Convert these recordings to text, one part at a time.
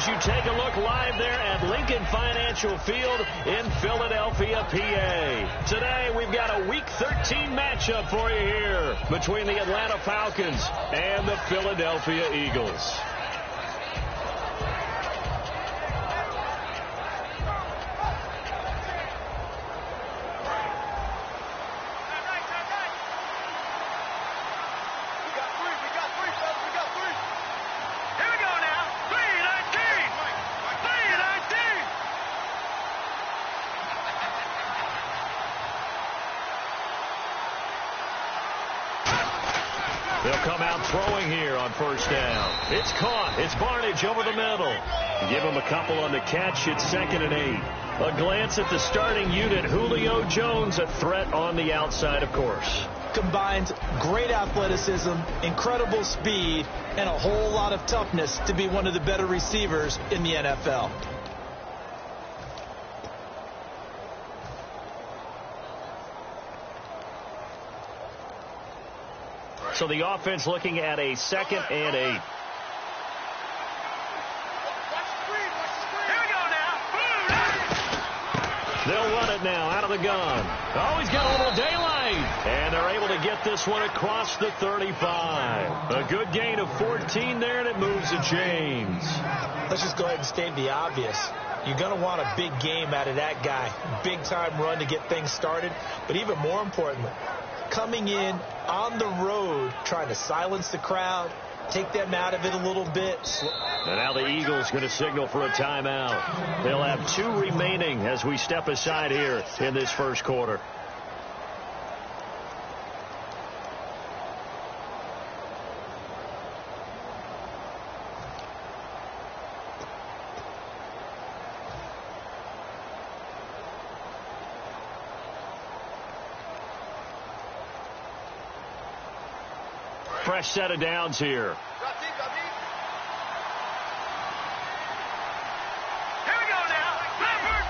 as you take a look live there at Lincoln Financial Field in Philadelphia, PA. Today, we've got a Week 13 matchup for you here between the Atlanta Falcons and the Philadelphia Eagles. They'll come out throwing here on first down. It's caught. It's Barnage over the middle. Give him a couple on the catch. It's 2nd and 8. A glance at the starting unit. Julio Jones, a threat on the outside, of course. Combines great athleticism, incredible speed, and a whole lot of toughness to be one of the better receivers in the NFL. So the offense looking at a 2nd and 8. Here we go now. They'll run it now out of the gun. Oh, he's got a little daylight. And they're able to get this one across the 35. A good gain of 14 there, and it moves to James. Let's just go ahead and state the obvious. You're going to want a big game out of that guy. Big-time run to get things started. But even more importantly, coming in on the road, trying to silence the crowd, take them out of it a little bit. And now the Eagles going to signal for a timeout. They'll have 2 remaining as we step aside here in this first quarter. Fresh set of downs here. Here we go now. Leopard.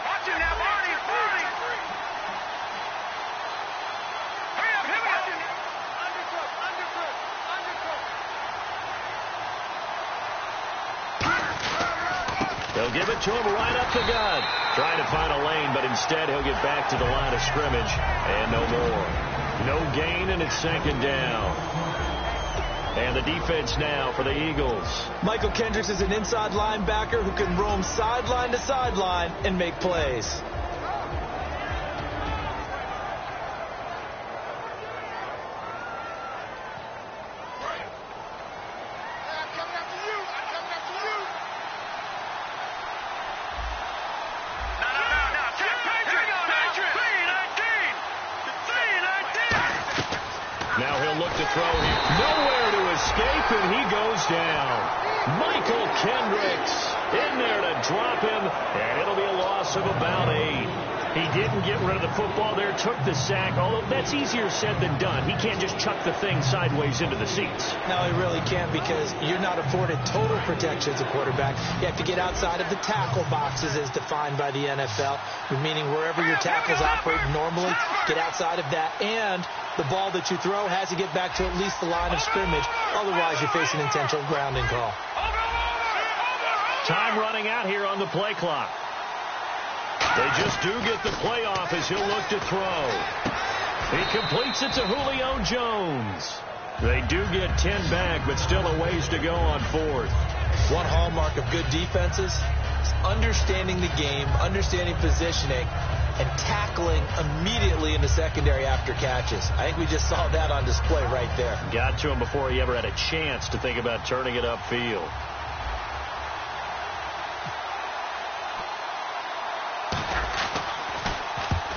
Watch him now, Barney. Hurry up, here we go. Undercook. They'll give it to him right up the gut. Trying to find a lane, but instead he'll get back to the line of scrimmage. And no more. No gain, and it's 2nd down. And the defense now for the Eagles. Michael Kendricks is an inside linebacker who can roam sideline to sideline and make plays. Now he'll look to throw here. Nowhere to escape, and he goes down. Michael Kendricks in there to drop him, and it'll be a loss of about 8. He didn't get rid of the football there, took the sack, although that's easier said than done. He can't just chuck the thing sideways into the seats. No, he really can't, because you're not afforded total protection as a quarterback. You have to get outside of the tackle boxes as defined by the NFL, meaning wherever your tackles operate normally, get outside of that, and the ball that you throw has to get back to at least the line of scrimmage. Otherwise, you're facing intentional grounding call. Time running out here on the play clock. They just do get the play off as he'll look to throw. He completes it to Julio Jones. They do get 10 back, but still a ways to go on 4th. One hallmark of good defenses is understanding the game, understanding positioning, and tackling immediately in the secondary after catches. I think we just saw that on display right there. Got to him before he ever had a chance to think about turning it upfield.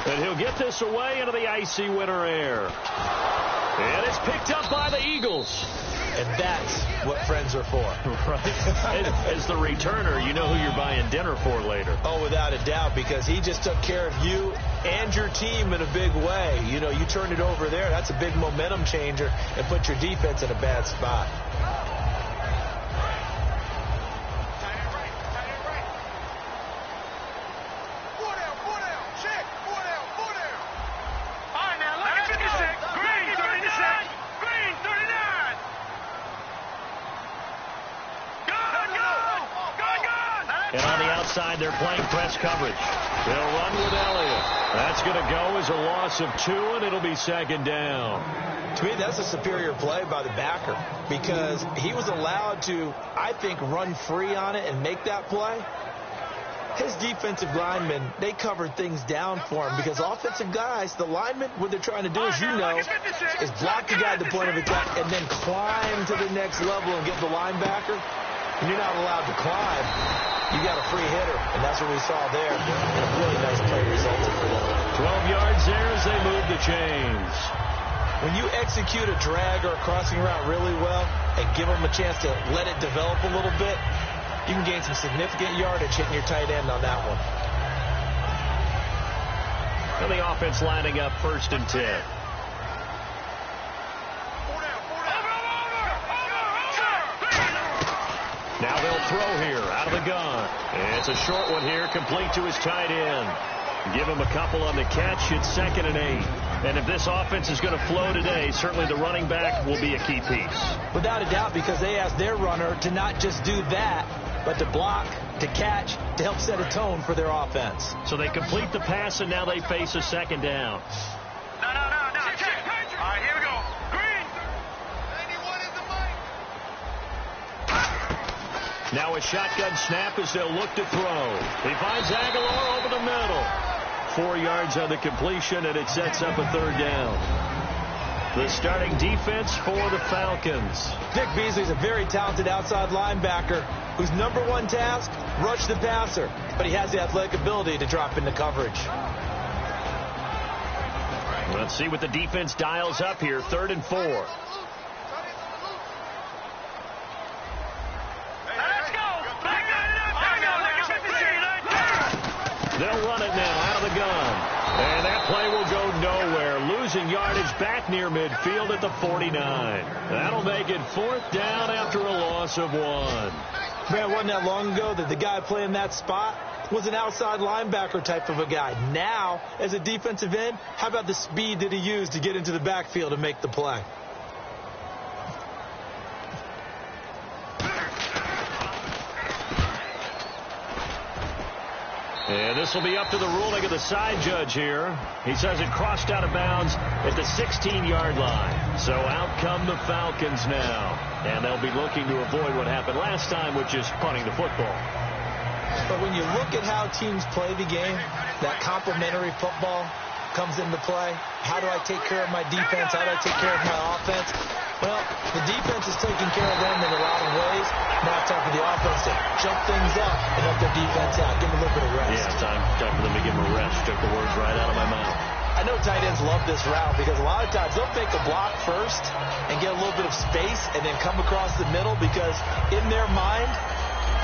And he'll get this away into the icy winter air. And it's picked up by the Eagles. And that's what friends are for. Right. As the returner, you know who you're buying dinner for later. Oh, without a doubt, because he just took care of you and your team in a big way. You know, you turned it over there. That's a big momentum changer and put your defense in a bad spot. All right, now, look at this. outside. They're playing press coverage. They'll run with Elliott. That's going to go as a loss of 2, and it'll be second down. To me, that's a superior play by the backer because he was allowed to, I think, run free on it and make that play. His defensive linemen, they covered things down for him because offensive guys, the linemen, what they're trying to do, as you know, is block the guy at the point of attack and then climb to the next level and get the linebacker. And you're not allowed to climb. You got a free hitter, and that's what we saw there. And a really nice play resulted for them. 12 yards there as they move the chains. When you execute a drag or a crossing route really well and give them a chance to let it develop a little bit, you can gain some significant yardage hitting your tight end on that one. And the offense lining up 1st and 10. Now they'll throw here out of the gun. It's a short one here, complete to his tight end. Give him a couple on the catch. It's 2nd and 8. And if this offense is going to flow today, certainly the running back will be a key piece. Without a doubt, because they asked their runner to not just do that, but to block, to catch, to help set a tone for their offense. So they complete the pass, and now they face a 2nd down. No. Check. All right, here we go. Green. Now a shotgun snap as they'll look to throw. He finds Aguilar over the middle. 4 yards on the completion, and it sets up a 3rd down. The starting defense for the Falcons. Vic Beasley's a very talented outside linebacker whose #1 task, rush the passer. But he has the athletic ability to drop into coverage. Let's see what the defense dials up here. 3rd and 4. Let's go. Back it up. They'll run it now out of the gun. And that play will go nowhere. Losing yardage back near midfield at the 49. That'll make it 4th down after a loss of 1. Man, it wasn't that long ago that the guy playing that spot was an outside linebacker type of a guy. Now, as a defensive end, how about the speed that he used to get into the backfield and make the play? And this will be up to the ruling of the side judge here. He says it crossed out of bounds at the 16-yard line. So out come the Falcons now. And they'll be looking to avoid what happened last time, which is punting the football. But when you look at how teams play the game, that complementary football comes into play. How do I take care of my defense? How do I take care of my offense? Well, the defense is taking care of them in a lot of ways. Now it's time for the offense to jump things up and help their defense out. Give them a little bit of rest. Yeah, time for them to give them a rest. Took the words right out of my mouth. I know tight ends love this route because a lot of times they'll make a block first and get a little bit of space and then come across the middle because in their mind,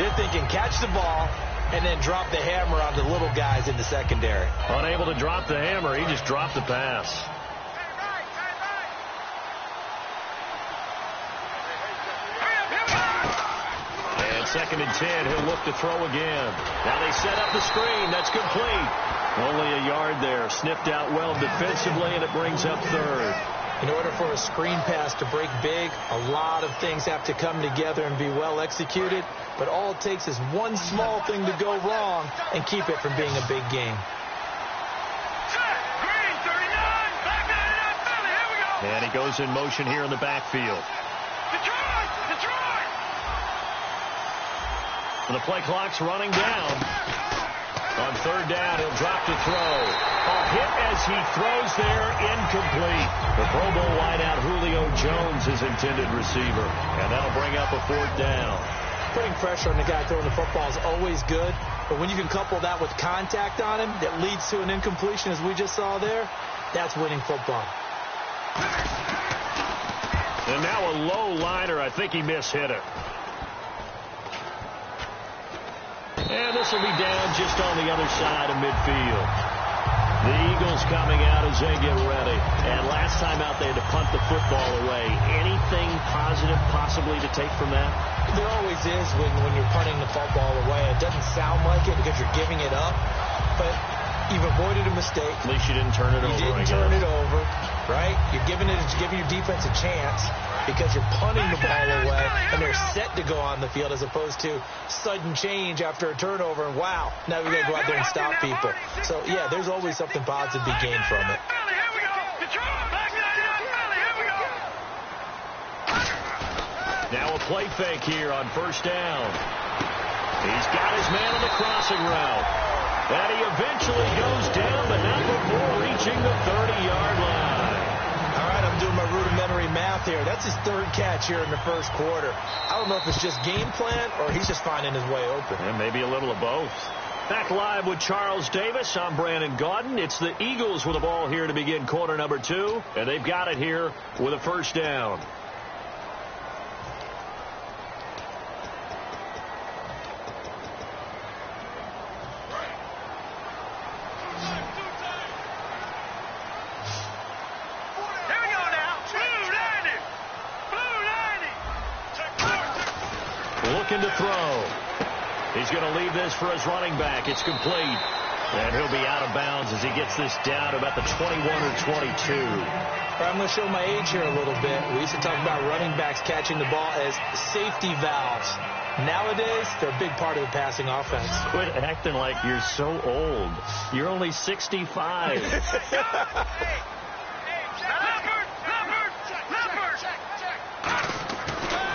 they're thinking catch the ball and then drop the hammer on the little guys in the secondary. Unable to drop the hammer, he just dropped the pass. And 2nd and 10, he'll look to throw again. Now they set up the screen. That's complete. Only a yard there. Sniffed out well defensively, and it brings up 3rd. In order for a screen pass to break big, a lot of things have to come together and be well executed. But all it takes is one small thing to go wrong and keep it from being a big game. Green, 39. Back it up, Philly. Here we go. And he goes in motion here in the backfield. Detroit. And the play clock's running down. On 3rd down, he'll drop to throw. A hit as he throws there, incomplete. The Pro Bowl wideout Julio Jones, his intended receiver. And that'll bring up a 4th down. Putting pressure on the guy throwing the football is always good, but when you can couple that with contact on him that leads to an incompletion, as we just saw there, that's winning football. And now a low liner. I think he mishit it. And this will be down just on the other side of midfield. The Eagles coming out as they get ready. And last time out, they had to punt the football away. Anything positive possibly to take from that? There always is when you're punting the football away. It doesn't sound like it because you're giving it up. But You've avoided a mistake. At least you didn't turn it over. You didn't turn it over, right? You're giving your defense a chance because you're punting the ball away, and they're set to go on the field as opposed to sudden change after a turnover, and wow, now we got to go out there and stop people. So, yeah, there's always something positive to be gained from it. Now a play fake here on first down. He's got his man on the crossing route. And he eventually goes down, but not before reaching the 30-yard line. All right, I'm doing my rudimentary math here. That's his third catch here in the first quarter. I don't know if it's just game plan or he's just finding his way open. And maybe a little of both. Back live with Charles Davis. I'm Brandon Gaudin. It's the Eagles with the ball here to begin quarter number 2. And they've got it here with a first down. Looking to throw. He's going to leave this for his running back. It's complete. And he'll be out of bounds as he gets this down to about the 21 or 22. I'm going to show my age here a little bit. We used to talk about running backs catching the ball as safety valves. Nowadays, they're a big part of the passing offense. Quit acting like you're so old. You're only 65.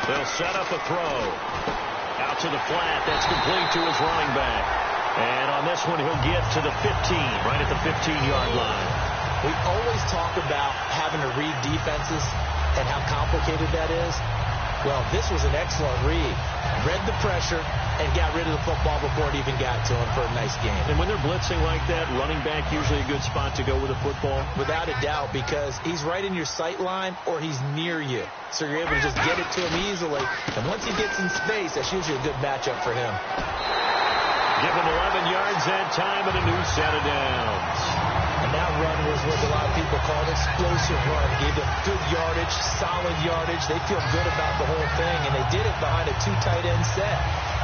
They'll set up a throw. Out to the flat. That's complete to his running back. And on this one, he'll get to the 15, right at the 15-yard line. We always talk about having to read defenses and how complicated that is. Well, this was an excellent read. Read the pressure and got rid of the football before it even got to him for a nice game. And when they're blitzing like that, running back usually a good spot to go with a football? Without a doubt, because he's right in your sight line or he's near you. So you're able to just get it to him easily. And once he gets in space, that's usually a good matchup for him. Give him 11 yards that time and a new set of downs. And that run was what a lot of people call an explosive run. Gave them good yardage, solid yardage. They feel good about the whole thing, and they did it behind a 2 tight end set.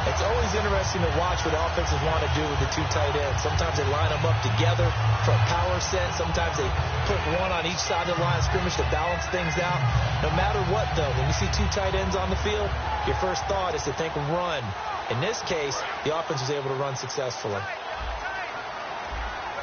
It's always interesting to watch what offenses want to do with the 2 tight ends. Sometimes they line them up together for a power set. Sometimes they put one on each side of the line of scrimmage to balance things out. No matter what, though, when you see 2 tight ends on the field, your first thought is to think run. In this case, the offense was able to run successfully.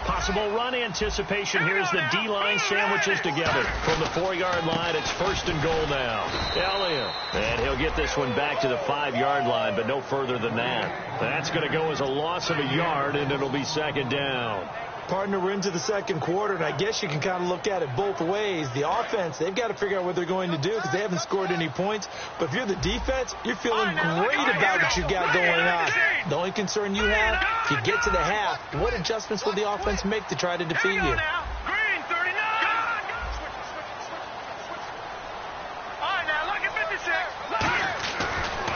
Possible run anticipation. Here's the D-line sandwiches together. From the 4-yard line, it's first and goal now. Elliott. And he'll get this one back to the 5-yard line, but no further than that. That's going to go as a loss of a yard, and it'll be second down. Partner, we're into the second quarter, and I guess you can kind of look at it both ways. The offense, they've got to figure out what they're going to do because they haven't scored any points. But if you're the defense, you're feeling great about what you got going on. The only concern you have, if you get to the half, what adjustments will the offense make to try to defeat you?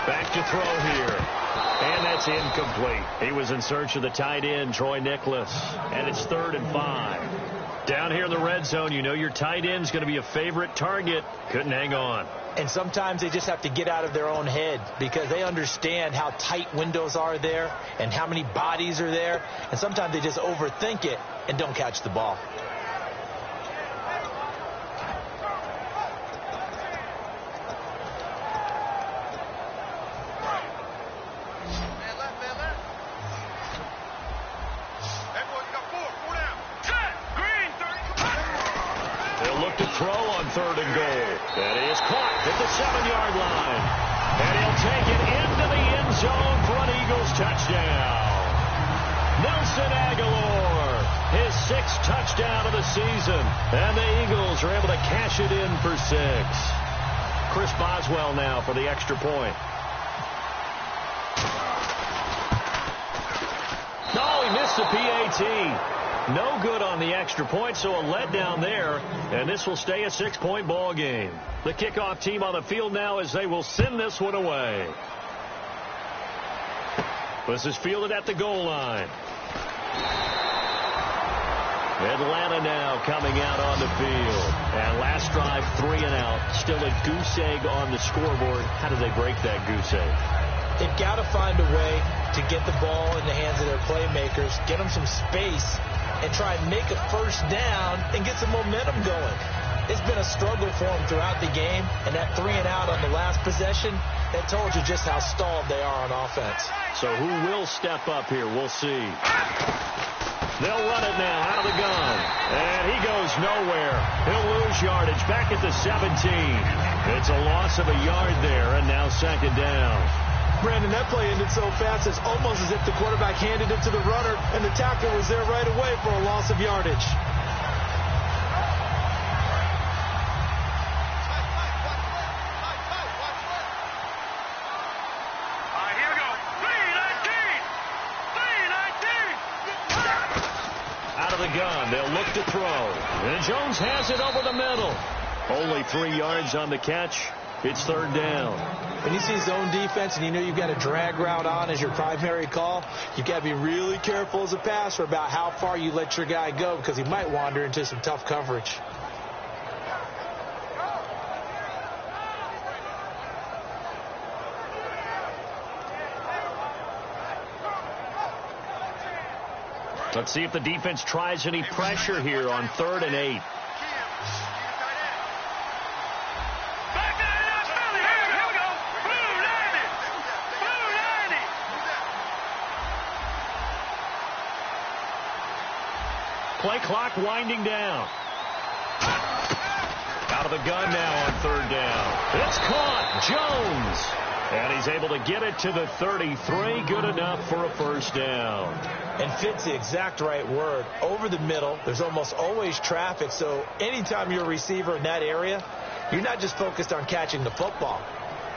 Back to throw here. And that's incomplete. He was in search of the tight end, Troy Nicholas. And it's 3rd and 5. Down here in the red zone, you know your tight end's going to be a favorite target. Couldn't hang on. And sometimes they just have to get out of their own head because they understand how tight windows are there and how many bodies are there. And sometimes they just overthink it and don't catch the ball. Throw on 3rd and goal. That is caught at the 7-yard line. And he'll take it into the end zone for an Eagles touchdown. Nelson Aguilar, his 6th touchdown of the season. And the Eagles are able to cash it in for 6. Chris Boswell now for the extra point. Oh, he missed the PAT. No good on the extra point, so a letdown there, and this will stay a 6-point ball game. The kickoff team on the field now as they will send this one away. This is fielded at the goal line. Atlanta now coming out on the field. And last drive, 3 and out. Still a goose egg on the scoreboard. How do they break that goose egg? They've got to find a way to get the ball in the hands of their playmakers, get them some space, and try and make a first down and get some momentum going. It's been a struggle for them throughout the game, and that 3-and-out on the last possession, that told you just how stalled they are on offense. So who will step up here? We'll see. They'll run it now out of the gun. And he goes nowhere. He'll lose yardage back at the 17. It's a loss of a yard there, and now second down. Brandon, that play ended so fast, it's almost as if the quarterback handed it to the runner, and the tackler was there right away for a loss of yardage. Gun. They'll look to throw. And Jones has it over the middle. Only 3 yards on the catch. It's third down. When you see zone defense and you know you've got a drag route on as your primary call, you've got to be really careful as a passer about how far you let your guy go because he might wander into some tough coverage. Let's see if the defense tries any pressure here on 3rd and 8. Play clock winding down. Out of the gun now on 3rd down. It's caught. Jones. And he's able to get it to the 33. Good enough for a first down. And fit's the exact right word. Over the middle, there's almost always traffic. So anytime you're a receiver in that area, you're not just focused on catching the football.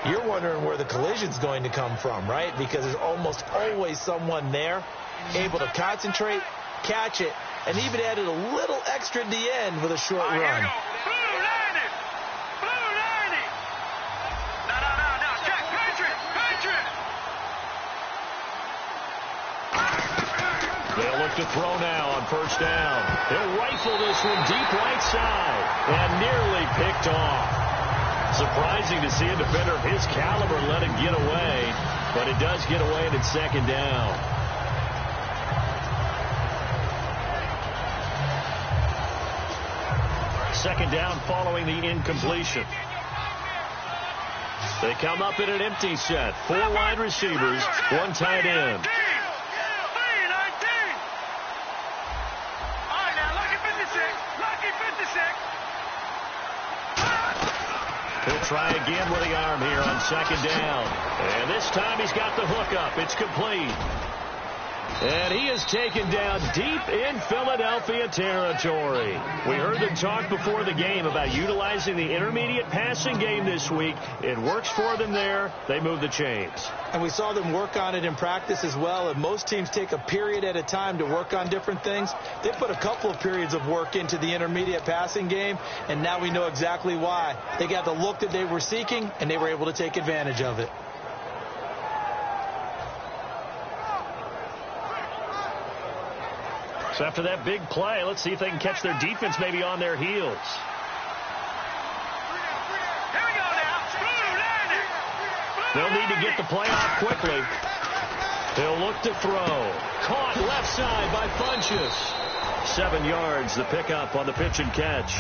You're wondering where the collision's going to come from, right? Because there's almost always someone there able to concentrate, catch it, and even added a little extra at the end with a short run. They'll look to throw now on first down. He'll rifle this one deep right side and nearly picked off. Surprising to see a defender of his caliber let it get away, but it does get away and it's second down. Second down following the incompletion. They come up in an empty set. 4 wide receivers, 1 tight end. He'll try again with the arm here on second down. And this time he's got the hook up. It's complete. And he is taken down deep in Philadelphia territory. We heard them talk before the game about utilizing the intermediate passing game this week. It works for them there. They move the chains. And we saw them work on it in practice as well. And most teams take a period at a time to work on different things. They put a couple of periods of work into the intermediate passing game, and now we know exactly why. They got the look that they were seeking, and they were able to take advantage of it. So after that big play, let's see if they can catch their defense maybe on their heels. They'll need to get the play off quickly. They'll look to throw. Caught left side by Funchess. 7 yards, the pickup on the pitch and catch.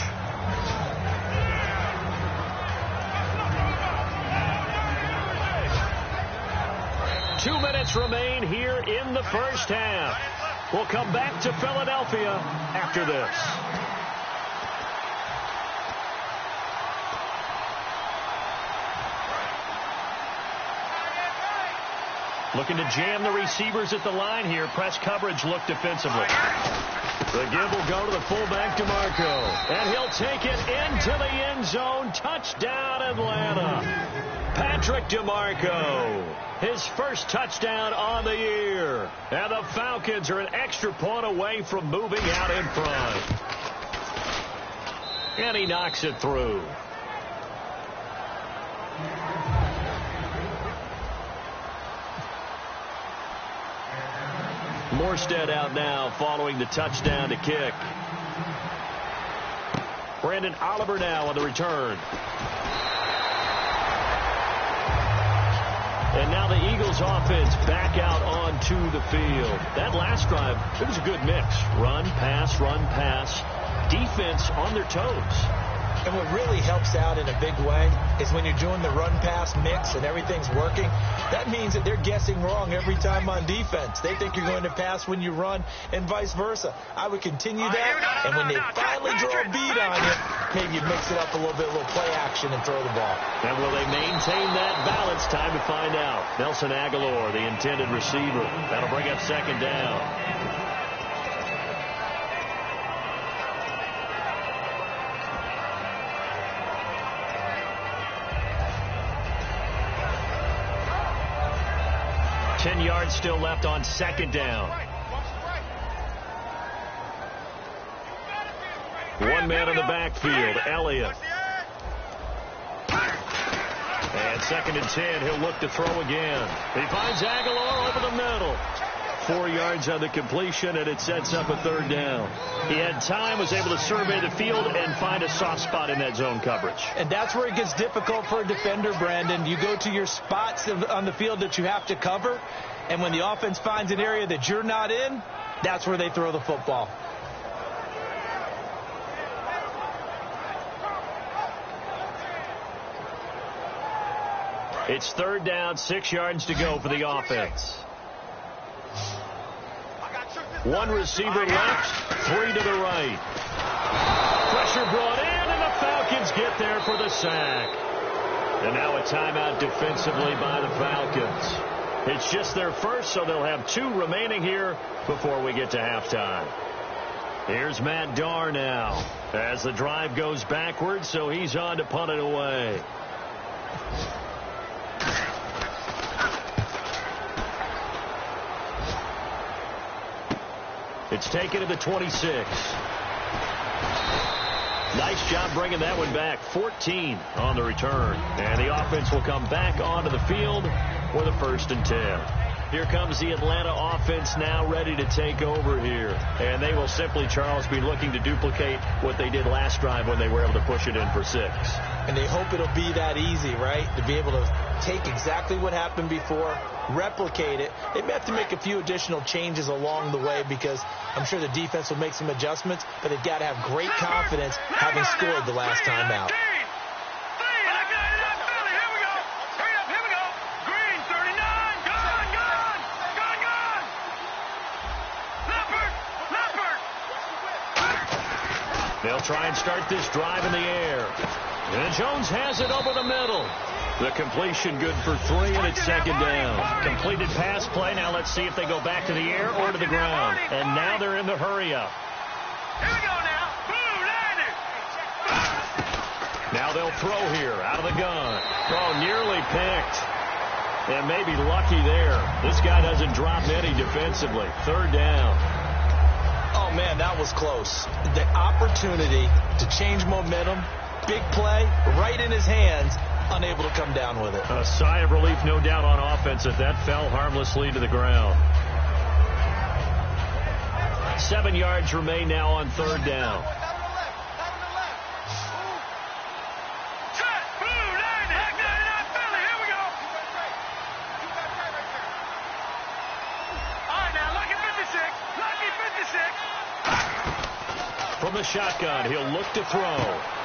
Two minutes remain here in the first half. We'll come back to Philadelphia after this. Looking to jam the receivers at the line here. Press coverage look defensively. The give will go to the fullback, DeMarco. And he'll take it into the end zone. Touchdown, Atlanta. Patrick DeMarco, his first touchdown on the year. And the Falcons are an extra point away from moving out in front. And he knocks it through. Morstead out now following the touchdown to kick. Brandon Oliver now on the return. And now the Eagles offense back out onto the field. That last drive, it was a good mix. Run, pass, defense on their toes. And what really helps out in a big way is when you're doing the run-pass mix and everything's working, that means that they're guessing wrong every time on defense. They think you're going to pass when you run and vice versa. I would continue that, and when they finally draw a beat on you, maybe you mix it up a little bit, a little play action, and throw the ball. And will they maintain that balance? Time to find out. Nelson Aguilar, the intended receiver. That'll bring up second down. Yards still left on second down. One man in the backfield, Elliott. And 2nd and 10, he'll look to throw again. He finds Aguilar over the middle. 4 yards on the completion, and it sets up a 3rd down. He had time, was able to survey the field and find a soft spot in that zone coverage. And that's where it gets difficult for a defender, Brandon. You go to your spots on the field that you have to cover, and when the offense finds an area that you're not in, that's where they throw the football. It's 3rd down, 6 yards to go for the offense. 1 receiver left, 3 to the right. Pressure brought in, and the Falcons get there for the sack. And now a timeout defensively by the Falcons. It's just their first, so they'll have 2 remaining here before we get to halftime. Here's Matt Darr now as the drive goes backwards, so he's on to punt it away. It's taken to the 26. Nice job bringing that one back. 14 on the return. And the offense will come back onto the field with a 1st and 10. Here comes the Atlanta offense now ready to take over here. And they will simply, Charles, be looking to duplicate what they did last drive when they were able to push it in for 6. And they hope it'll be that easy, right? To be able to take exactly what happened before, replicate it. They may have to make a few additional changes along the way because I'm sure the defense will make some adjustments, but they've got to have great confidence having scored the last time out. They'll try and start this drive in the air. And Jones has it over the middle. The completion good for 3, and it's 2nd down. Completed pass play. Now let's see if they go back to the air or to the ground. And now they're in the hurry-up. Here we go now. Boom, landed. Now they'll throw here out of the gun. Oh, nearly picked. And maybe lucky there. This guy doesn't drop any defensively. 3rd down. Oh, man, that was close. The opportunity to change momentum, big play, right in his hands, unable to come down with it. A sigh of relief, no doubt, on offense as that fell harmlessly to the ground. 7 yards remain now on 3rd down. From the shotgun, he'll look to throw.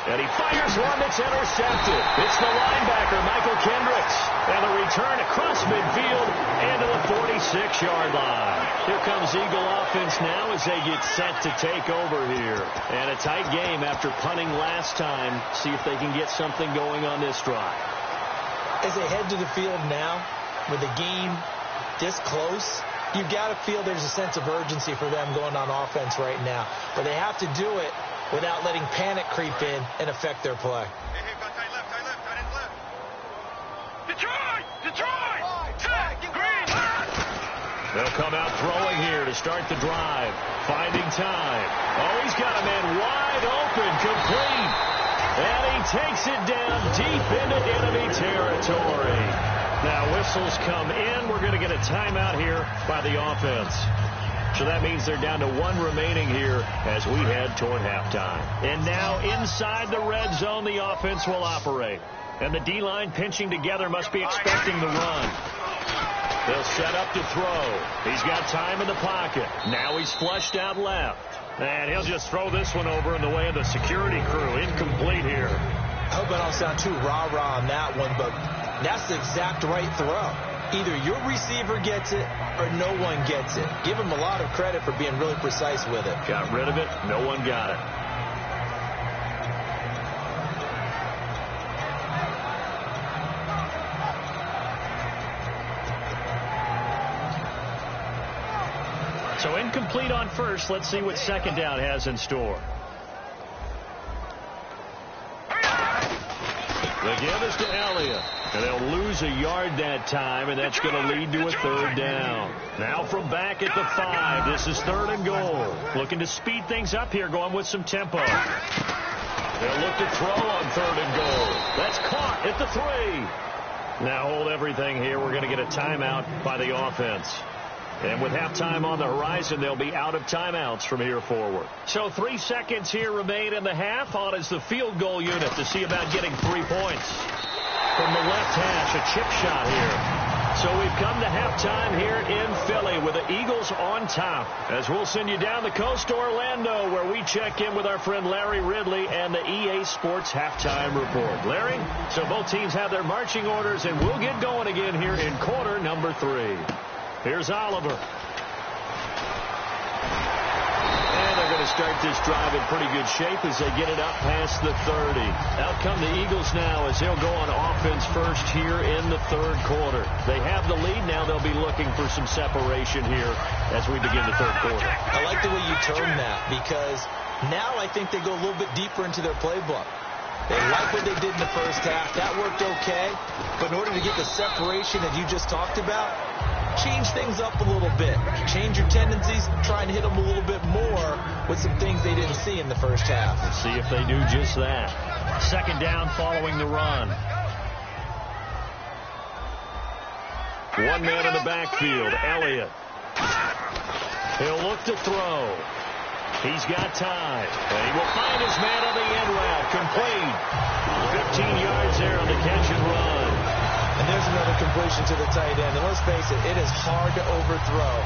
And he fires one that's intercepted. It's the linebacker, Michael Kendricks. And the return across midfield and to the 46-yard line. Here comes Eagle offense now as they get set to take over here. And a tight game after punting last time. See if they can get something going on this drive. As they head to the field now, with the game this close, you've got to feel there's a sense of urgency for them going on offense right now. But they have to do it without letting panic creep in and affect their play. Tight left. Detroit! Set! Green! They'll come out throwing here to start the drive. Finding time. Oh, he's got a man wide open, complete. And he takes it down deep into enemy territory. Now whistles come in. We're going to get a timeout here by the offense. So that means they're down to 1 remaining here as we head toward halftime. And now inside the red zone, the offense will operate. And the D-line pinching together must be expecting the run. They'll set up to throw. He's got time in the pocket. Now he's flushed out left. And he'll just throw this one over in the way of the security crew. Incomplete here. I hope I don't sound too rah-rah on that one, but that's the exact right throw. Either your receiver gets it or no one gets it. Give him a lot of credit for being really precise with it. Got rid of it. No one got it. So incomplete on first. Let's see what second down has in store. The give is to Elliott. And they'll lose a yard that time, and that's going to lead to a third down. Now from back at the 5, this is 3rd and goal. Looking to speed things up here, going with some tempo. They'll look to throw on 3rd and goal. That's caught at the 3. Now hold everything here. We're going to get a timeout by the offense. And with halftime on the horizon, they'll be out of timeouts from here forward. So 3 seconds here remain in the half. On is the field goal unit to see about getting 3 points. From the left hash, a chip shot here. So we've come to halftime here in Philly with the Eagles on top. As we'll send you down the coast to Orlando, where we check in with our friend Larry Ridley and the EA Sports Halftime Report. Larry, so both teams have their marching orders, and we'll get going again here in quarter number 3. Here's Oliver. And they're going to start this drive in pretty good shape as they get it up past the 30. Out come the Eagles now as they'll go on offense first here in the 3rd quarter. They have the lead. Now they'll be looking for some separation here as we begin the 3rd quarter. I like the way you term that, because now I think they go a little bit deeper into their playbook. They like what they did in the first half. That worked okay. But in order to get the separation that you just talked about, change things up a little bit. Change your tendencies. Try and hit them a little bit more with some things they didn't see in the first half. Let's see if they do just that. 2nd down following the run. One man in the backfield, Elliott. He'll look to throw. He's got time. And he will find his man on the end route. Complete. 15 yards there on the catch and run. And there's another completion to the tight end. And let's face it, it is hard to overthrow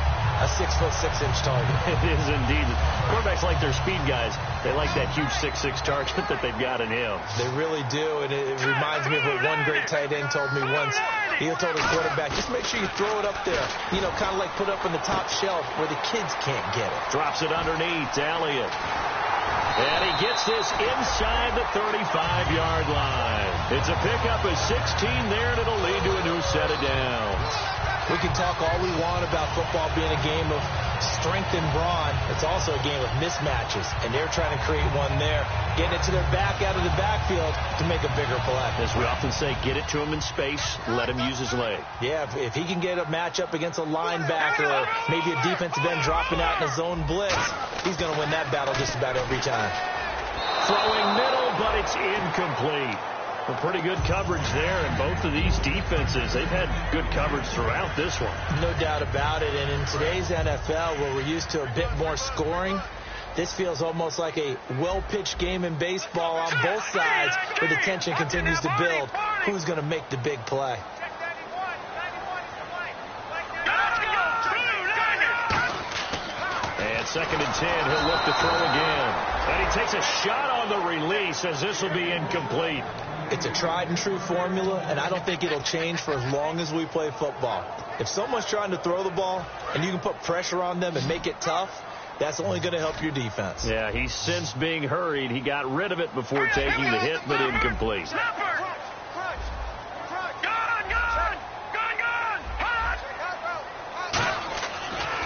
a 6'6" target. It is indeed. Quarterbacks like their speed guys. They like that huge 6'6" target that they've got in him. They really do. And it reminds me of what one great tight end told me once. He told his quarterback, just make sure you throw it up there. You know, kind of like put up on the top shelf where the kids can't get it. Drops it underneath to Elliott. And he gets this inside the 35-yard line. It's a pickup of 16 there, and it'll lead to a new set of downs. We can talk all we want about football being a game of strength and brawn. It's also a game of mismatches, and they're trying to create one there, getting it to their back out of the backfield to make a bigger play. As we often say, get it to him in space, let him use his leg. Yeah, if he can get a matchup against a linebacker or maybe a defensive end dropping out in a zone blitz, he's going to win that battle just about every time. Throwing middle, but it's incomplete. A pretty good coverage there, and both of these defenses, they've had good coverage throughout this one. No doubt about it, and in today's NFL, where we're used to a bit more scoring, this feels almost like a well-pitched game in baseball on both sides, where the tension continues to build. Who's going to make the big play? And 2nd and 10, he'll look to throw again. And he takes a shot on the release as this will be incomplete. It's a tried-and-true formula, and I don't think it'll change for as long as we play football. If someone's trying to throw the ball and you can put pressure on them and make it tough, that's only going to help your defense. Yeah, he's sensed being hurried. He got rid of it before taking the hit, but incomplete.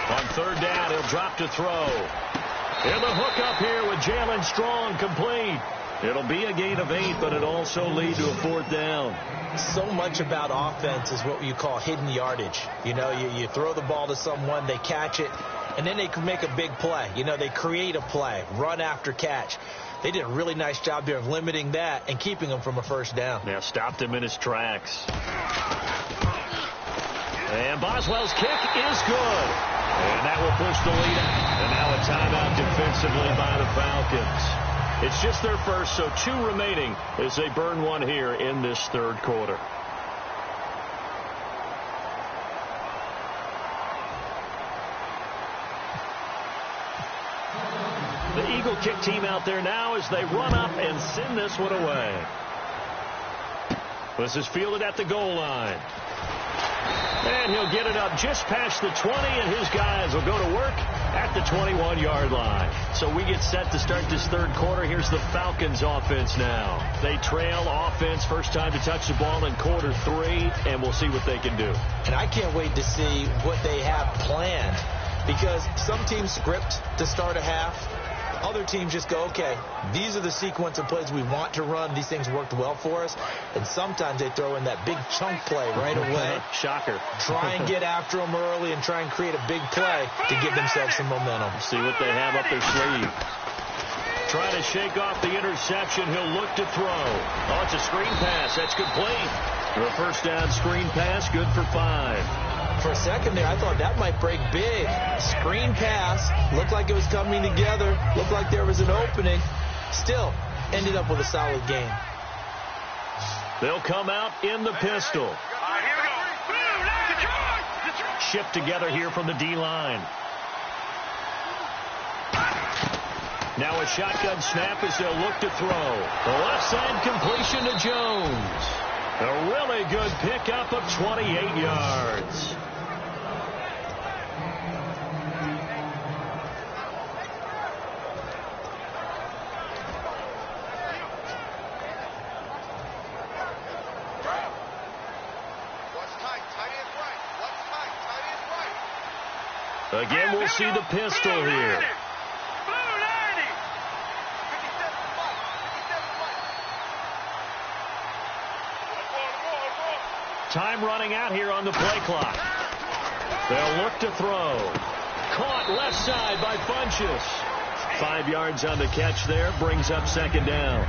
On 3rd down, he'll drop to throw. And the hook up here with Jalen Strong, complete. It'll be a gain of 8, but it'll also lead to a 4th down. So much about offense is what you call hidden yardage. You know, you throw the ball to someone, they catch it, and then they can make a big play. You know, they create a play, run after catch. They did a really nice job there of limiting that and keeping him from a 1st down. Now stopped him in his tracks. And Boswell's kick is good. And that will push the lead out. And now a timeout defensively by the Falcons. It's just their first, so 2 remaining as they burn one here in this 3rd quarter. Eagle kick team out there now as they run up and send this one away. This is fielded at the goal line. And he'll get it up just past the 20, and his guys will go to work at the 21-yard line. So we get set to start this third quarter. Here's the Falcons offense now. They trail offense, first time to touch the ball in quarter 3, and we'll see what they can do. And I can't wait to see what they have planned, because some teams script to start a half. Other teams just go, okay, these are the sequence of plays we want to run. These things worked well for us. And sometimes they throw in that big chunk play right away. Shocker. Try and get after them early and try and create a big play to give themselves some momentum. See what they have up their sleeve. Trying to shake off the interception. He'll look to throw. Oh, it's a screen pass. That's complete. The first down screen pass, good for 5. For a second there, I thought that might break big. Screen pass. Looked like it was coming together. Looked like there was an opening. Still, ended up with a solid game. They'll come out in the pistol. Shipped together here from the D-line. Now a shotgun snap as they'll look to throw. The left side completion to Jones. A really good pickup of 28 yards. Again, we'll see the pistol here. Time running out here on the play clock. They'll look to throw. Caught left side by Funchess. 5 yards on the catch there. Brings up second down.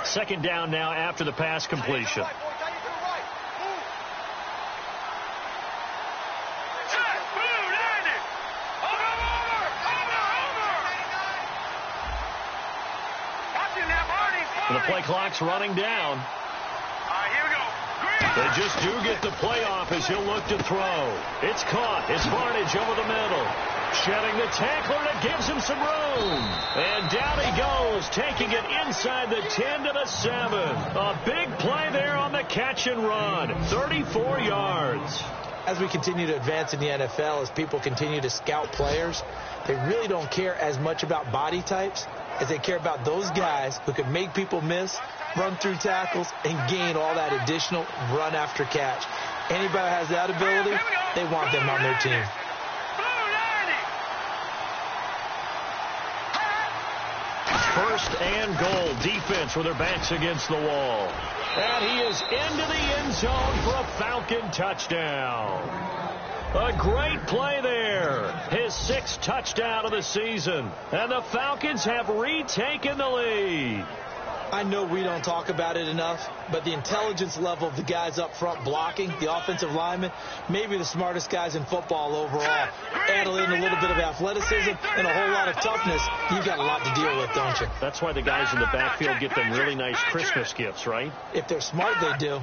Second down now after the pass completion. The play clock's running down. They just do get the play off as he'll look to throw. It's caught. It's Varnage over the middle. Shedding the tackler, that gives him some room. And down he goes, taking it inside the 10 to the 7. A big play there on the catch and run. 34 yards. As we continue to advance in the NFL, as people continue to scout players, they really don't care as much about body types as they care about those guys who can make people miss, run through tackles, and gain all that additional run after catch. Anybody has that ability, they want them on their team. First and goal. Defense with their backs against the wall. And he is into the end zone for a Falcon touchdown. A great play there. His 6th touchdown of the season. And the Falcons have retaken the lead. I know we don't talk about it enough, but the intelligence level of the guys up front blocking, the offensive linemen, maybe the smartest guys in football overall. Add in a little bit of athleticism and a whole lot of toughness, you've got a lot to deal with, don't you? That's why the guys in the backfield get them really nice Christmas gifts, right? If they're smart, they do.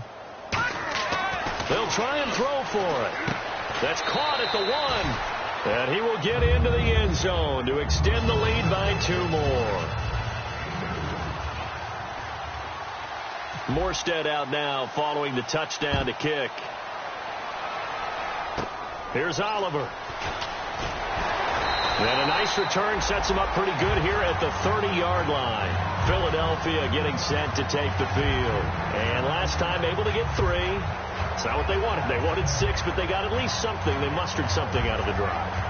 They'll try and throw for it. That's caught at the 1. And he will get into the end zone to extend the lead by 2 more. Morstead out now following the touchdown to kick. Here's Oliver. And a nice return sets him up pretty good here at the 30-yard line. Philadelphia getting set to take the field. And last time able to get 3. It's not what they wanted. They wanted 6, but they got at least something. They mustered something out of the drive.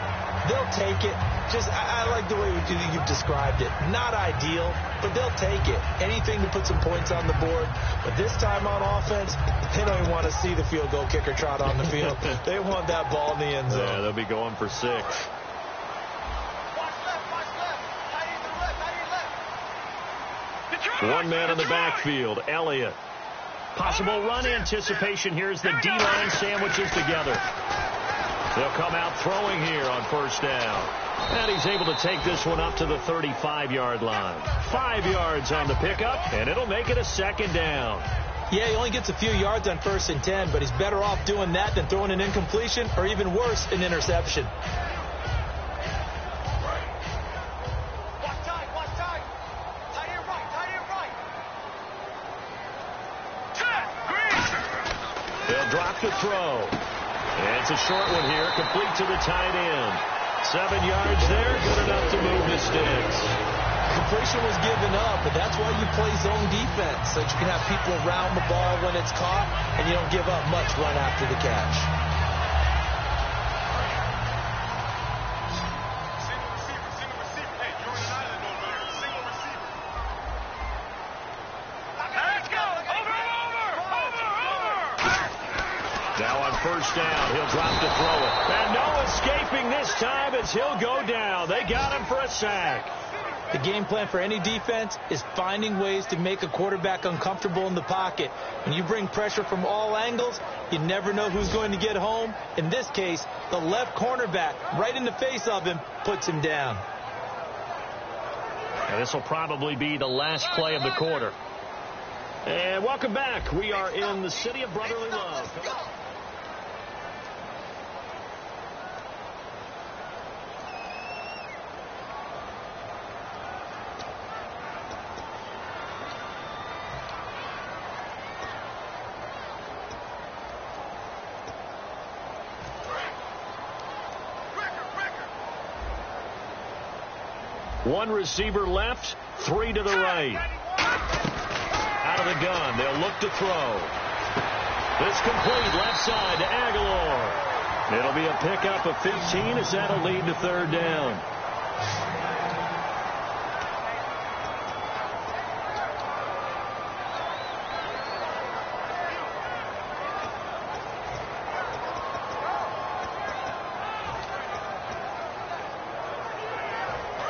They'll take it. I like the way you've described it. Not ideal, but they'll take it. Anything to put some points on the board. But this time on offense, they don't even want to see the field goal kicker trot on the field. They want that ball in the end zone. Yeah, they'll be going for 6. One man in the backfield, Elliott. Possible run anticipation. Here's the D-line sandwiches together. They'll come out throwing here on first down. And he's able to take this one up to the 35-yard line. 5 yards on the pickup, and it'll make it a second down. Yeah, he only gets a few yards on 1st and 10, but he's better off doing that than throwing an incompletion or even worse, an interception. They'll drop the throw. And it's a short one here, complete to the tight end. 7 yards there, good enough to move the sticks. Completion was given up, but that's why you play zone defense, so that you can have people around the ball when it's caught, and you don't give up much run after the catch. Now on first down, he'll drop to throw it. And no escaping this time as he'll go down. They got him for a sack. The game plan for any defense is finding ways to make a quarterback uncomfortable in the pocket. When you bring pressure from all angles, you never know who's going to get home. In this case, the left cornerback, right in the face of him, puts him down. And this will probably be the last play of the quarter. And welcome back. We are in the city of brotherly love. One receiver left, 3 to the right. Out of the gun, they'll look to throw. This complete left side to Aguilar. It'll be a pickup of 15 as that'll lead to 3rd down.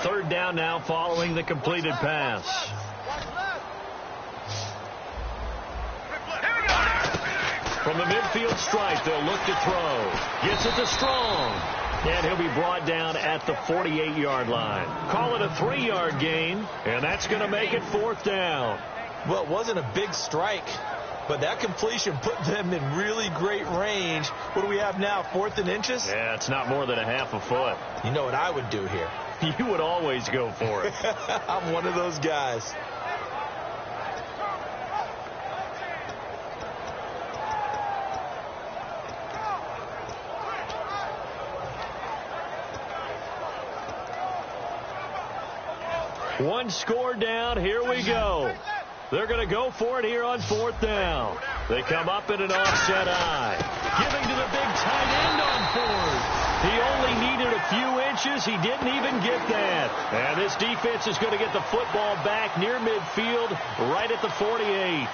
Third down now following the completed pass. From the midfield stripe, they'll look to throw. Gets it to Strong. And he'll be brought down at the 48-yard line. Call it a 3-yard gain, and that's going to make it 4th down. Well, it wasn't a big strike, but that completion put them in really great range. What do we have now, 4th and inches? Yeah, it's not more than a half a foot. You know what I would do here? You would always go for it. I'm one of those guys. One score down. Here we go. They're going to go for it here on 4th down. They come up in an offset eye. Giving to the big tight end on 4th. He only needed a few inches. He didn't even get that. And this defense is going to get the football back near midfield, right at the 48.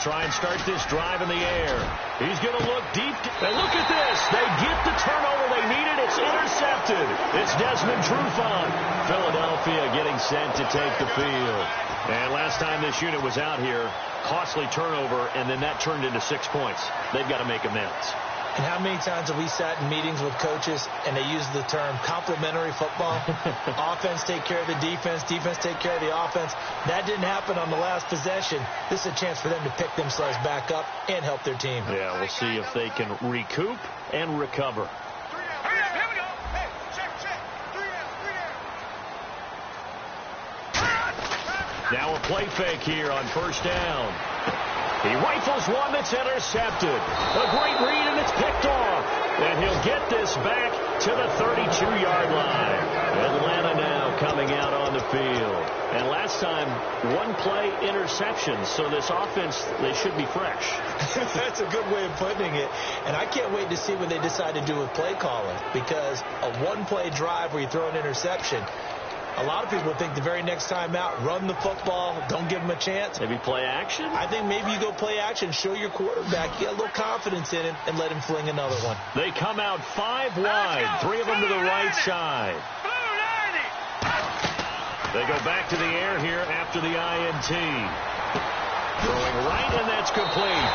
Try and start this drive in the air. He's going to look deep. And look at this. They get the turnover they needed. It's intercepted. It's Desmond Trufant. Philadelphia getting set to take the field. And last time this unit was out here, costly turnover, and then that turned into 6 points. They've got to make amends. And how many times have we sat in meetings with coaches and they use the term complementary football? Offense take care of the defense, defense take care of the offense. That didn't happen on the last possession. This is a chance for them to pick themselves back up and help their team. Yeah, we'll see if they can recoup and recover. Here we go. Hey, check. 3 down. Now a play fake here on first down. He rifles one that's intercepted. A great read, and it's picked off. And he'll get this back to the 32-yard line. Atlanta now coming out on the field. And last time, one play interception. So this offense, they should be fresh. That's a good way of putting it. And I can't wait to see what they decide to do with play calling. Because a one-play drive where you throw an interception, a lot of people think the very next time out, run the football, don't give them a chance. Maybe play action? I think maybe you go play action, show your quarterback, get a little confidence in him, and let him fling another one. They come out 5 wide, 3 of them to the right side. They go back to the air here after the INT. Throwing right, and that's complete.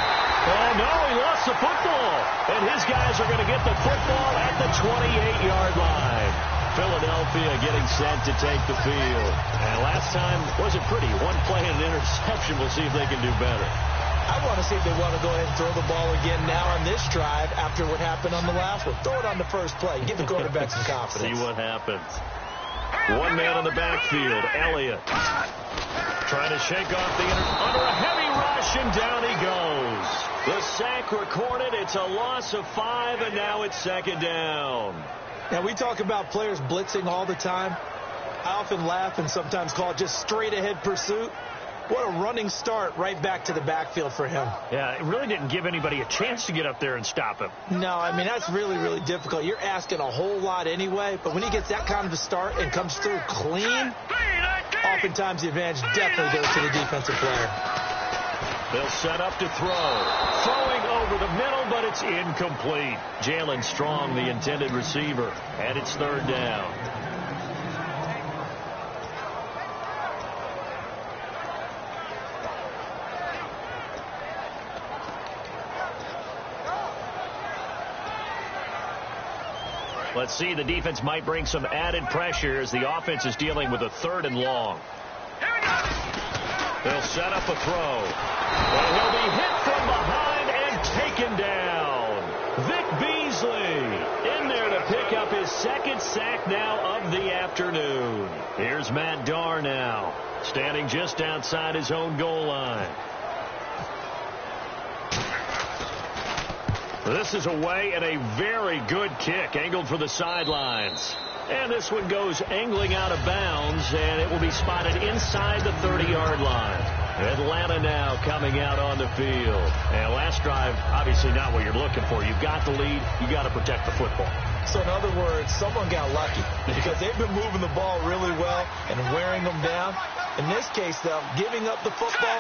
Oh, no, he lost the football. And his guys are going to get the football at the 28-yard line. Philadelphia getting set to take the field. And last time wasn't pretty. One play and an interception. We'll see if they can do better. I want to see if they want to go ahead and throw the ball again now on this drive after what happened on the last one. Throw it on the first play. Give the quarterback some confidence. See what happens. One man on the backfield, Elliott. Trying to shake off the under a heavy rush, and down he goes. The sack recorded. It's a loss of 5, and now it's second down. Now, we talk about players blitzing all the time. I often laugh and sometimes call it just straight-ahead pursuit. What a running start right back to the backfield for him. Yeah, it really didn't give anybody a chance to get up there and stop him. No, I mean, that's really, really difficult. You're asking a whole lot anyway, but when he gets that kind of a start and comes through clean, oftentimes the advantage definitely goes to the defensive player. They'll set up to throw. Throwing over the middle, but it's incomplete. Jalen Strong, the intended receiver, and it's third down. Let's see, the defense might bring some added pressure as the offense is dealing with a 3rd and long. They'll set up a throw. And he'll be hit from behind and taken down. Vic Beasley in there to pick up his 2nd sack now of the afternoon. Here's Matt Darr now, standing just outside his own goal line. This is away and a very good kick, angled for the sidelines. And this one goes angling out of bounds, and it will be spotted inside the 30-yard line. Atlanta now coming out on the field. And last drive, obviously not what you're looking for. You've got the lead. You've got to protect the football. So in other words, someone got lucky because they've been moving the ball really well and wearing them down. In this case, though, giving up the football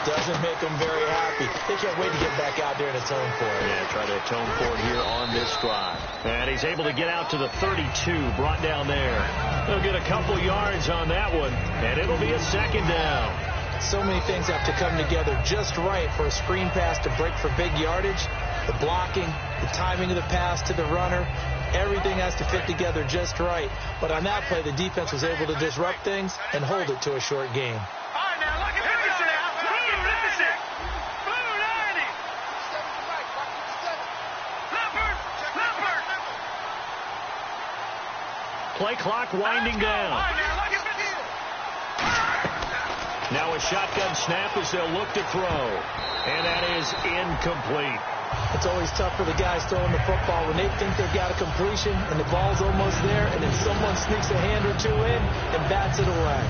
doesn't make them very happy. They can't wait to get back out there and atone for it. Yeah, try to atone for it here on this drive. And he's able to get out to the 32, brought down there. They'll get a couple yards on that one, and it'll be a second down. So many things have to come together just right for a screen pass to break for big yardage. The blocking, the timing of the pass to the runner, everything has to fit together just right. But on that play, the defense was able to disrupt things and hold it to a short game. All right, now, look at this. Blue, listen. Blue 90. Leopard. Play clock winding down. All right, now, look at this. Now a shotgun snap as they'll look to throw. And that is incomplete. It's always tough for the guys throwing the football when they think they've got a completion and the ball's almost there, and then someone sneaks a hand or two in and bats it away.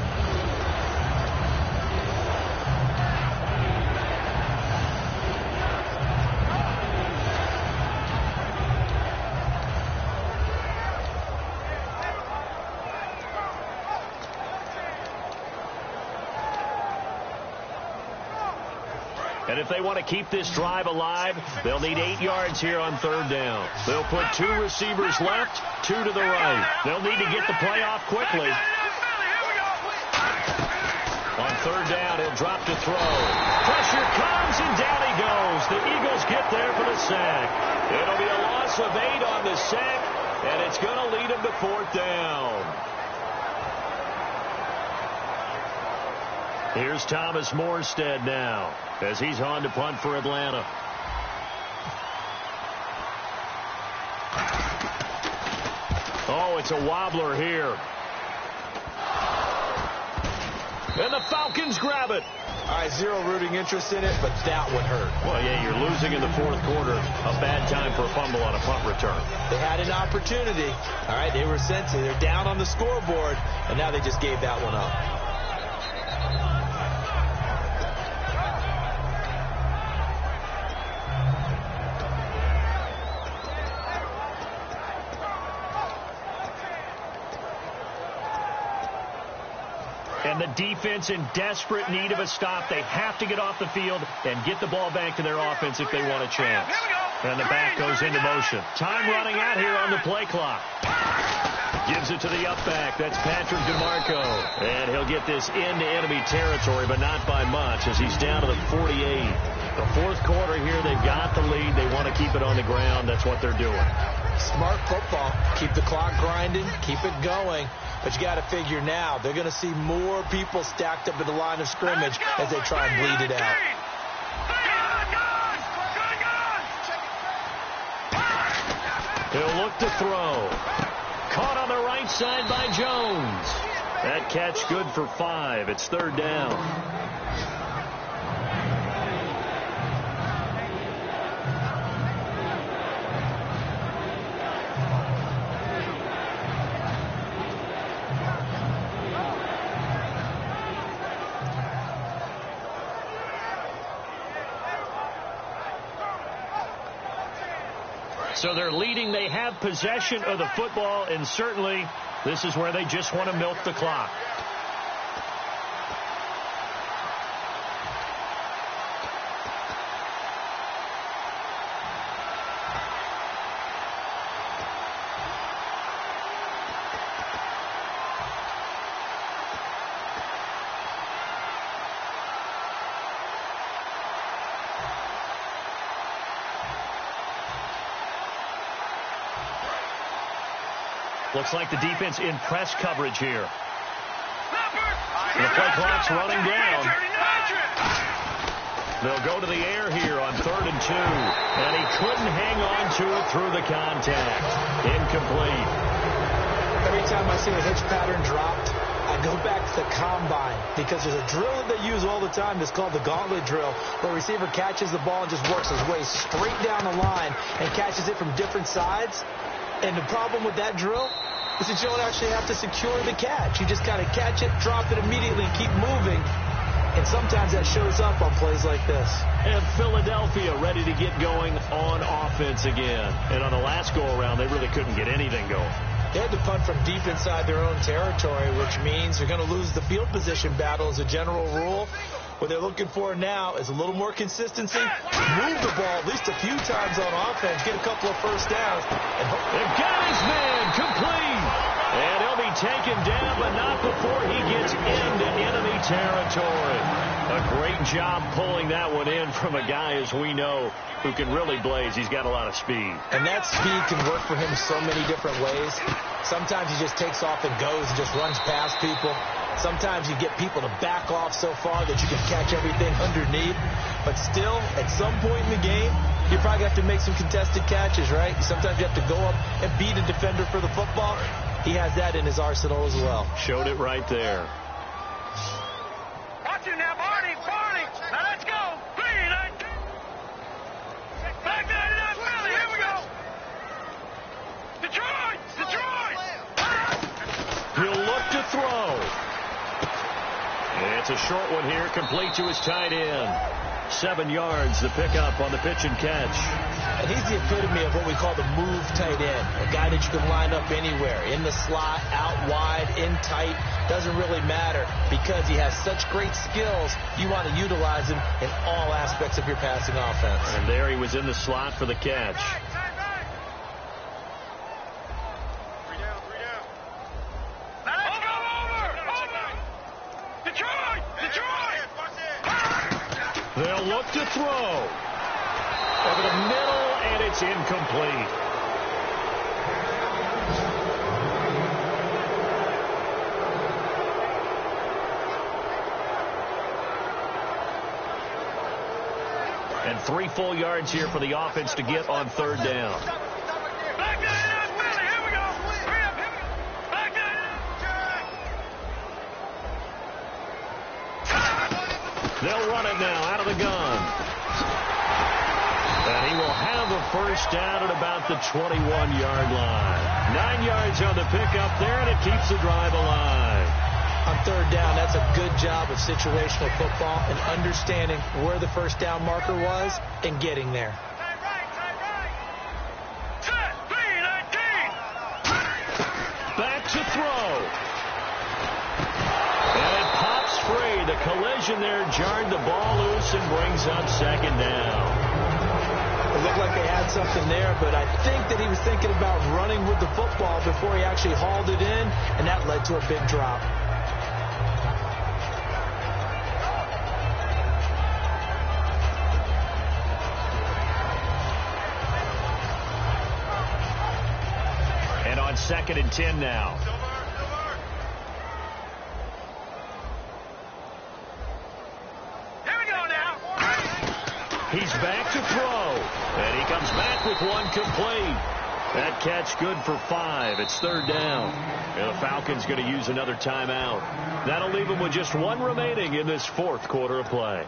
And if they want to keep this drive alive, they'll need 8 yards here on third down. They'll put 2 receivers left, 2 to the right. They'll need to get the play off quickly. On third down, he'll drop to throw. Pressure comes, and down he goes. The Eagles get get there for the sack. It'll be a loss of 8 on the sack, and it's going to lead him to 4th down. Here's Thomas Morstead now as he's on to punt for Atlanta. Oh, it's a wobbler here. And the Falcons grab it. All right, zero rooting interest in it, but that would hurt. Well, yeah, you're losing in the 4th quarter. A bad time for a fumble on a punt return. They had an opportunity. All right, they were sensitive. They're down on the scoreboard, and now they just gave that one up. And the defense in desperate need of a stop. They have to get off the field and get the ball back to their offense if they want a chance. And the back goes into motion. Time running out here on the play clock. Gives it to the up back. That's Patrick DeMarco. And he'll get this into enemy territory, but not by much as he's down to the 48. The 4th quarter here, they've got the lead. They want to keep it on the ground. That's what they're doing. Smart football. Keep the clock grinding. Keep it going. But you got to figure now, they're going to see more people stacked up at the line of scrimmage as they try and bleed it out. He'll look to throw. Caught on the right side by Jones. That catch good for 5. It's 3rd down. So they're leading. They have possession of the football, and certainly this is where they just want to milk the clock. Looks like the defense in press coverage here. And the play clock's running down. They'll go to the air here on 3rd and 2. And he couldn't hang on to it through the contact. Incomplete. Every time I see a hitch pattern dropped, I go back to the combine because there's a drill that they use all the time. It's called the gauntlet drill, where a receiver catches the ball and just works his way straight down the line and catches it from different sides. And the problem with that drill is that you don't actually have to secure the catch. You just kind of catch it, drop it immediately, and keep moving. And sometimes that shows up on plays like this. And Philadelphia ready to get going on offense again. And on the last go-around, they really couldn't get anything going. They had to punt from deep inside their own territory, which means they're going to lose the field position battle as a general rule. What they're looking for now is a little more consistency, move the ball at least a few times on offense, get a couple of first downs. They've got his man complete. And he'll be taken down, but not before he gets into enemy territory. A great job pulling that one in from a guy, as we know, who can really blaze. He's got a lot of speed. And that speed can work for him so many different ways. Sometimes he just takes off and goes and just runs past people. Sometimes you get people to back off so far that you can catch everything underneath. But still, at some point in the game, you probably have to make some contested catches, right? Sometimes you have to go up and beat a defender for the football. He has that in his arsenal as well. Showed it right there. Watch it now, Barney. Now let's go. Back nine, Philly. Here we go. Detroit. He'll look to throw. It's a short one here, complete to his tight end. 7 yards, the pickup on the pitch and catch. And he's the epitome of what we call the move tight end, a guy that you can line up anywhere, in the slot, out wide, in tight, doesn't really matter because he has such great skills. You want to utilize him in all aspects of your passing offense. And there he was in the slot for the catch. They'll look to throw. over the middle, and it's incomplete. And 3 full yards here for the offense to get on 3rd down. Back that up, Willie. Here we go. Hurry up. Back that up. They'll run it now out of the gun. And he will have a first down at about the 21-yard line. 9 yards on the pickup there, and it keeps the drive alive. On 3rd down, that's a good job of situational football and understanding where the first down marker was and getting there. Tight right. Set, 3-19. Back to throw. And it pops free. The collision there jarred the ball loose and brings up 2nd down. It looked like they had something there, but I think that he was thinking about running with the football before he actually hauled it in, and that led to a big drop. And on 2nd and 10 now. Here we go now. He's back to throw. And he comes back with one complete. That catch good for 5. It's 3rd down. And the Falcons going to use another timeout. That'll leave them with just 1 remaining in this 4th quarter of play.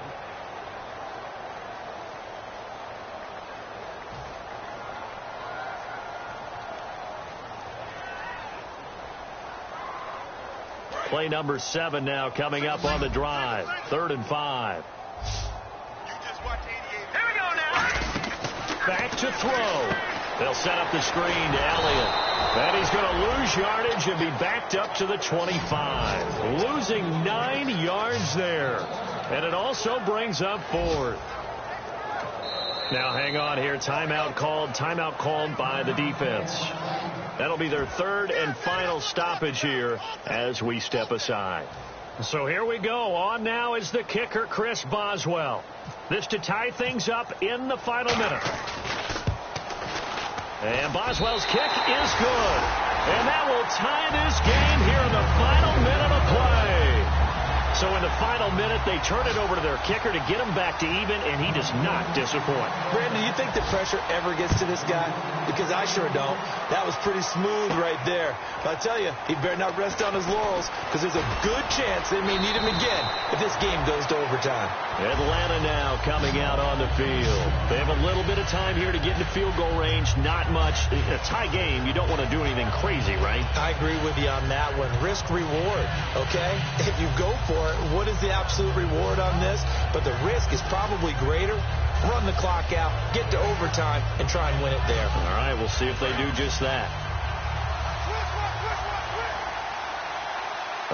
Play number 7 now coming up on the drive. 3rd and 5. Here we go now. Back to throw. They'll set up the screen to Elliott. And he's going to lose yardage and be backed up to the 25. Losing 9 yards there. And it also brings up 4th. Now hang on here. Timeout called by the defense. That'll be their 3rd and final stoppage here as we step aside. So here we go. On now is the kicker, Chris Boswell. This to tie things up in the final minute. And Boswell's kick is good. And that will tie this game here in the final minute of play. So in the final minute, they turn it over to their kicker to get him back to even, and he does not disappoint. Brandon, do you think the pressure ever gets to this guy? Because I sure don't. That was pretty smooth right there. But I tell you, he better not rest on his laurels, because there's a good chance they may need him again if this game goes to overtime. Atlanta now coming out on the field. They have a little bit of time here to get into field goal range. Not much. A tie game, you don't want to do anything crazy, right? I agree with you on that one. Risk reward, okay? If you go for it, what is the absolute reward on this? But the risk is probably greater. Run the clock out, get to overtime, and try and win it there. All right, we'll see if they do just that.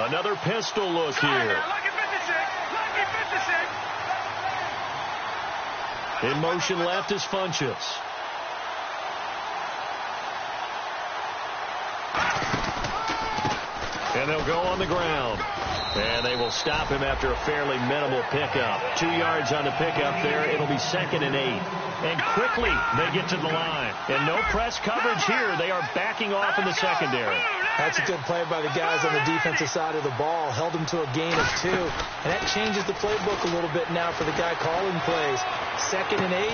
Another pistol look here. Lucky 56. In motion left is Funchess. And they'll go on the ground. And they will stop him after a fairly minimal pickup. 2 yards on the pickup there. It'll be 2nd and 8. And quickly they get to the line. And no press coverage here. They are backing off in the secondary. That's a good play by the guys on the defensive side of the ball. Held them to a gain of 2. And that changes the playbook a little bit now for the guy calling plays. 2nd and 8.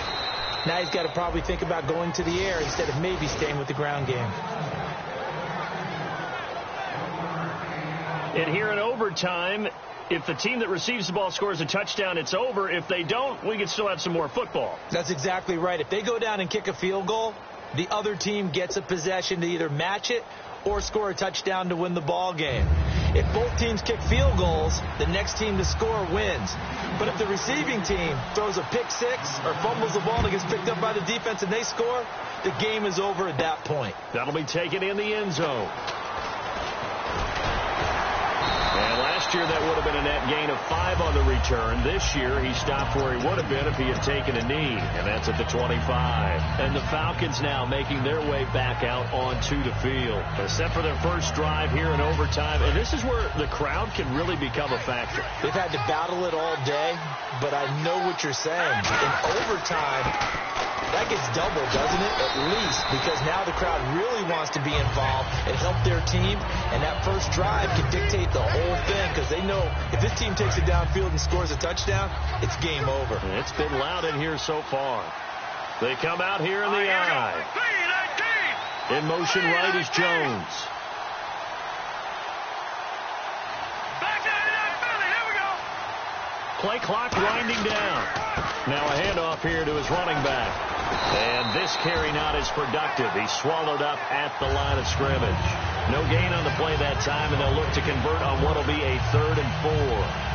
Now he's got to probably think about going to the air instead of maybe staying with the ground game. And here in overtime, if the team that receives the ball scores a touchdown, it's over. If they don't, we can still have some more football. That's exactly right. If they go down and kick a field goal, the other team gets a possession to either match it or score a touchdown to win the ball game. If both teams kick field goals, the next team to score wins. But if the receiving team throws a pick six or fumbles the ball and it gets picked up by the defense and they score, the game is over at that point. That'll be taken in the end zone. And last year that would have been a net gain of 5 on the return. This year he stopped where he would have been if he had taken a knee, and that's at the 25. And the Falcons now making their way back out onto the field. They're set for their first drive here in overtime, and this is where the crowd can really become a factor. They've had to battle it all day, but I know what you're saying. In overtime, That gets doubled, doesn't it? At least, because now the crowd really wants to be involved and help their team, and that first drive can dictate the whole thing because they know if this team takes it downfield and scores a touchdown, it's game over. It's been loud in here so far. They come out here in the eye. In motion right is Jones. Play clock winding down. Now a handoff here to his running back. And this carry not as productive. He's swallowed up at the line of scrimmage. No gain on the play that time, and they'll look to convert on what will be a 3rd and 4.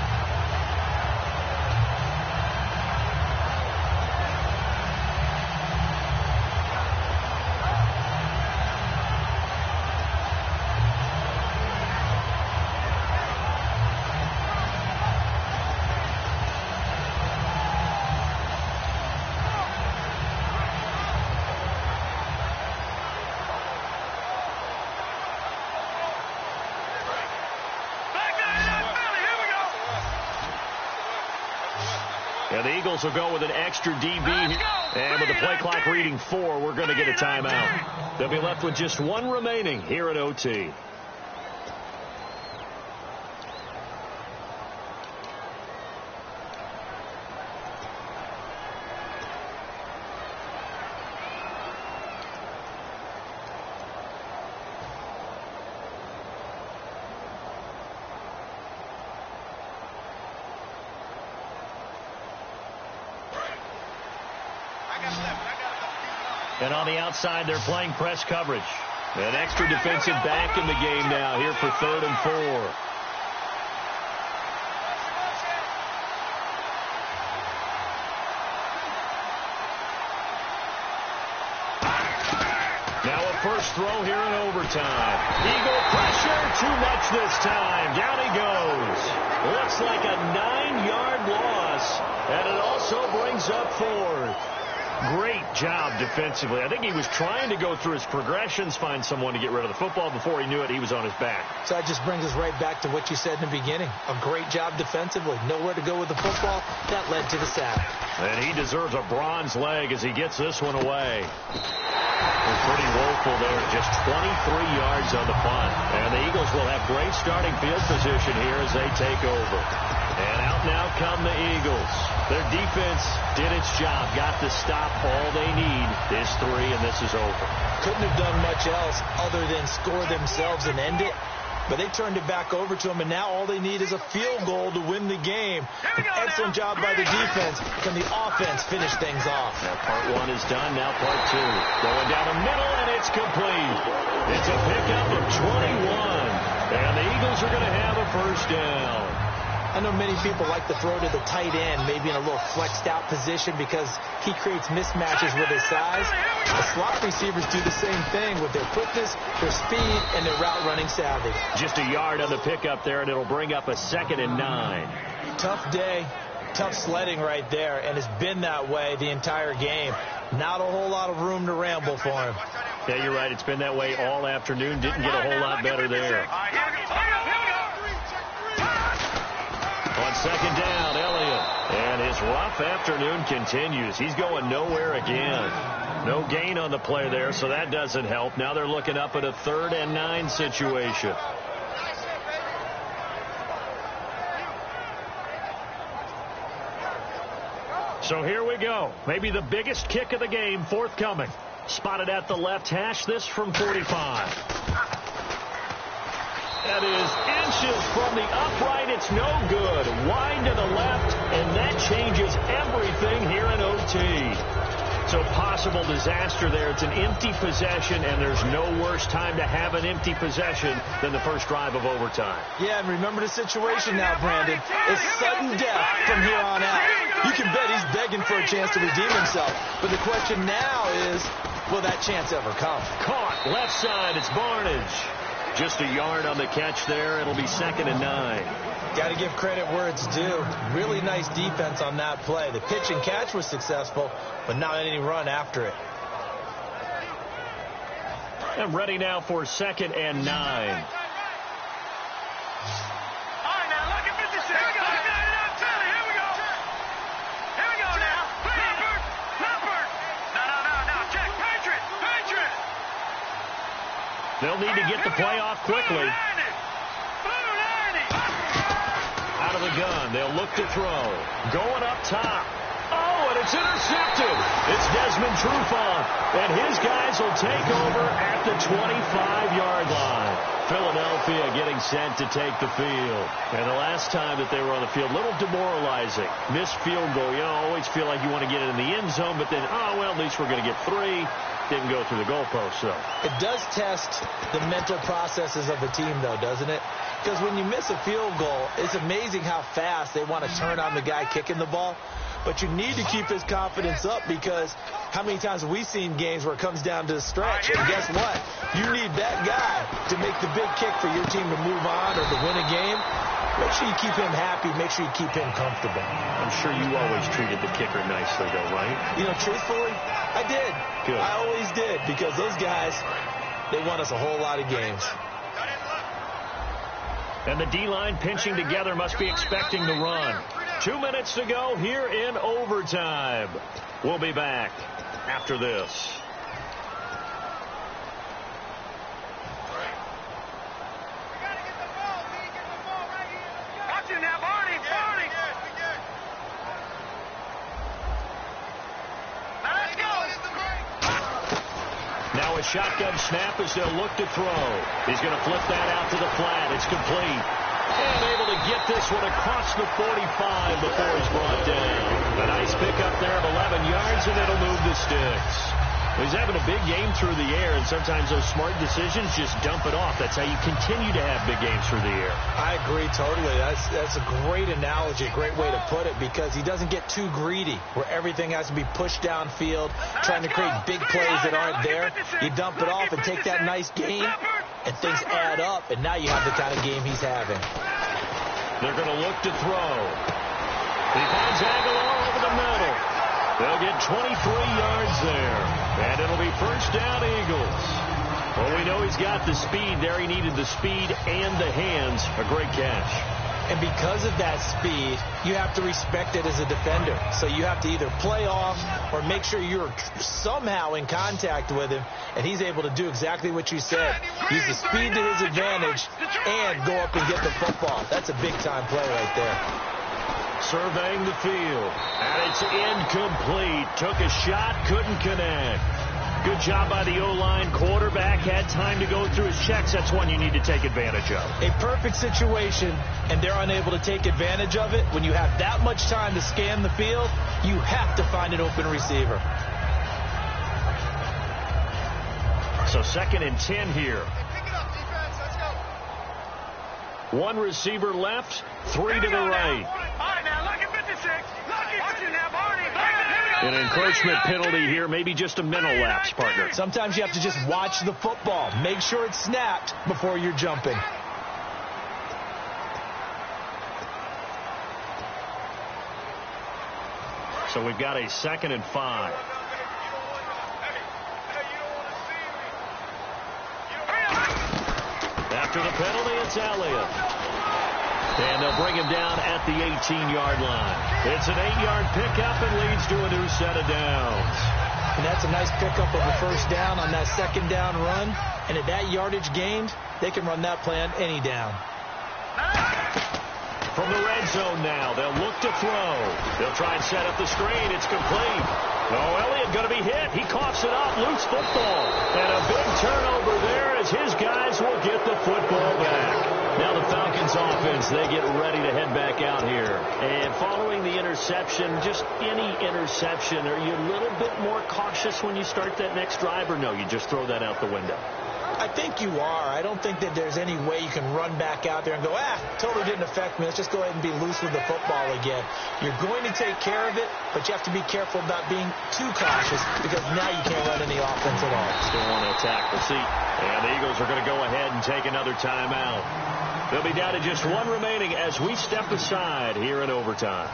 And the Eagles will go with an extra DB. And with the play clock reading 4, we're going to get a timeout. They'll be left with just 1 remaining here at OT. And on the outside, they're playing press coverage. An extra defensive back in the game now here for 3rd and 4. Now a first throw here in overtime. Eagle pressure, too much this time. Down he goes. Looks like a 9-yard loss, and it also brings up 4th. Great job defensively. I think he was trying to go through his progressions, find someone to get rid of the football. Before he knew it, he was on his back. So that just brings us right back to what you said in the beginning. A great job defensively. Nowhere to go with the football. That led to the sack. And he deserves a bronze leg as he gets this one away. Pretty woeful there. Just 23 yards on the punt. And the Eagles will have great starting field position here as they take over. And out now come the Eagles. Their defense did its job. Got the stop. All they need is 3, and this is over. Couldn't have done much else other than score themselves and end it. But they turned it back over to them, and now all they need is a field goal to win the game. An excellent job by the defense. Can the offense finish things off? Now part 1 is done. Now part 2. Going down the middle, and it's complete. It's a pickup of 21. And the Eagles are going to have a first down. I know many people like to throw to the tight end, maybe in a little flexed out position because he creates mismatches with his size. The slot receivers do the same thing with their quickness, their speed, and their route running savvy. Just a yard on the pickup there, and it'll bring up a 2nd and 9. Tough day, tough sledding right there, and it's been that way the entire game. Not a whole lot of room to ramble for him. Yeah, you're right. It's been that way all afternoon. Didn't get a whole lot better there. On 2nd down, Elliott. And his rough afternoon continues. He's going nowhere again. No gain on the play there, so that doesn't help. Now they're looking up at a 3rd and 9 situation. So here we go. Maybe the biggest kick of the game forthcoming. Spotted at the left hash. This from 45. That is inches from the upright. It's no good. Wide to the left, and that changes everything here in OT. So possible disaster there. It's an empty possession, and there's no worse time to have an empty possession than the first drive of overtime. Yeah, and remember the situation now, Brandon. It's sudden death from here on out. You can bet he's begging for a chance to redeem himself. But the question now is, will that chance ever come? Caught left side. It's Barnage. Just a yard on the catch there. It'll be 2nd and 9. Got to give credit where it's due. Really nice defense on that play. The pitch and catch was successful, but not any run after it. And ready now for 2nd and 9. They'll need to get the play off quickly. Out of the gun. They'll look to throw. Going up top. Oh, and it's intercepted. It's Desmond Trufant, and his guys will take over at the 25-yard line. Philadelphia getting set to take the field. And the last time that they were on the field, a little demoralizing. Missed field goal. You always feel like you want to get it in the end zone, but then, oh, well, at least we're going to get 3. Didn't go through the goalpost, though. It does test the mental processes of the team, though, doesn't it? Because when you miss a field goal, it's amazing how fast they want to turn on the guy kicking the ball. But you need to keep his confidence up, because how many times have we seen games where it comes down to the stretch? And guess what? You need that guy to make the big kick for your team to move on or to win a game. Make sure you keep him happy. Make sure you keep him comfortable. I'm sure you always treated the kicker nicely, though, right? You know, truthfully, I did. Good. I always did, because those guys, they won us a whole lot of games. And the D-line pinching together must be expecting the run. 2 minutes to go here in overtime. We'll be back after this. Now a shotgun snap as they'll look to throw. He's going to flip that out to the flat. It's complete. And able to get this one across the 45 before he's brought down. A nice pickup there of 11 yards, and it'll move the sticks. He's having a big game through the air, and sometimes those smart decisions just dump it off. That's how you continue to have big games through the air. I agree totally. That's a great analogy, a great way to put it, because he doesn't get too greedy where everything has to be pushed downfield, trying to create big plays that aren't there. You dump it off and take that nice gain, and things add up, and now you have the kind of game he's having. They're going to look to throw. He finds Aguilar over the middle. They'll get 23 yards there, and it'll be first down, Eagles. Well, we know he's got the speed there. He needed the speed and the hands. A great catch. And because of that speed, you have to respect it as a defender. So you have to either play off or make sure you're somehow in contact with him, and he's able to do exactly what you said. Use the speed to his advantage and go up and get the football. That's a big-time play right there. Surveying the field, and it's incomplete. Took a shot, couldn't connect. Good job by the O-line. Quarterback had time to go through his checks. That's one you need to take advantage of. A perfect situation, and they're unable to take advantage of it. When you have that much time to scan the field, you have to find an open receiver. So 2nd and 10 here. One receiver left, 3 to the right. An encroachment penalty here, maybe just a mental lapse, partner. Sometimes you have to just watch the football. Make sure it's snapped before you're jumping. So we've got a 2nd and 5. After the penalty, it's Elliott. And they'll bring him down at the 18-yard line. It's an 8-yard pickup and leads to a new set of downs. And that's a nice pickup of a first down on that 2nd down run. And at that yardage gained, they can run that play on any down. From the red zone now, they'll look to throw. They'll try and set up the screen. It's complete. Oh, Elliott going to be hit. He coughs it up. Loose football. And a big turnover there as his guys will get the football back. Now the Falcons offense, they get ready to head back out here. And following the interception, just any interception, are you a little bit more cautious when you start that next drive, or no, you just throw that out the window? I think you are. I don't think that there's any way you can run back out there and go, totally didn't affect me. Let's just go ahead and be loose with the football again. You're going to take care of it, but you have to be careful about being too cautious, because now you can't run any offense at all. Still want to attack. We'll see. And the Eagles are going to go ahead and take another timeout. They'll be down to just one remaining as we step aside here in overtime.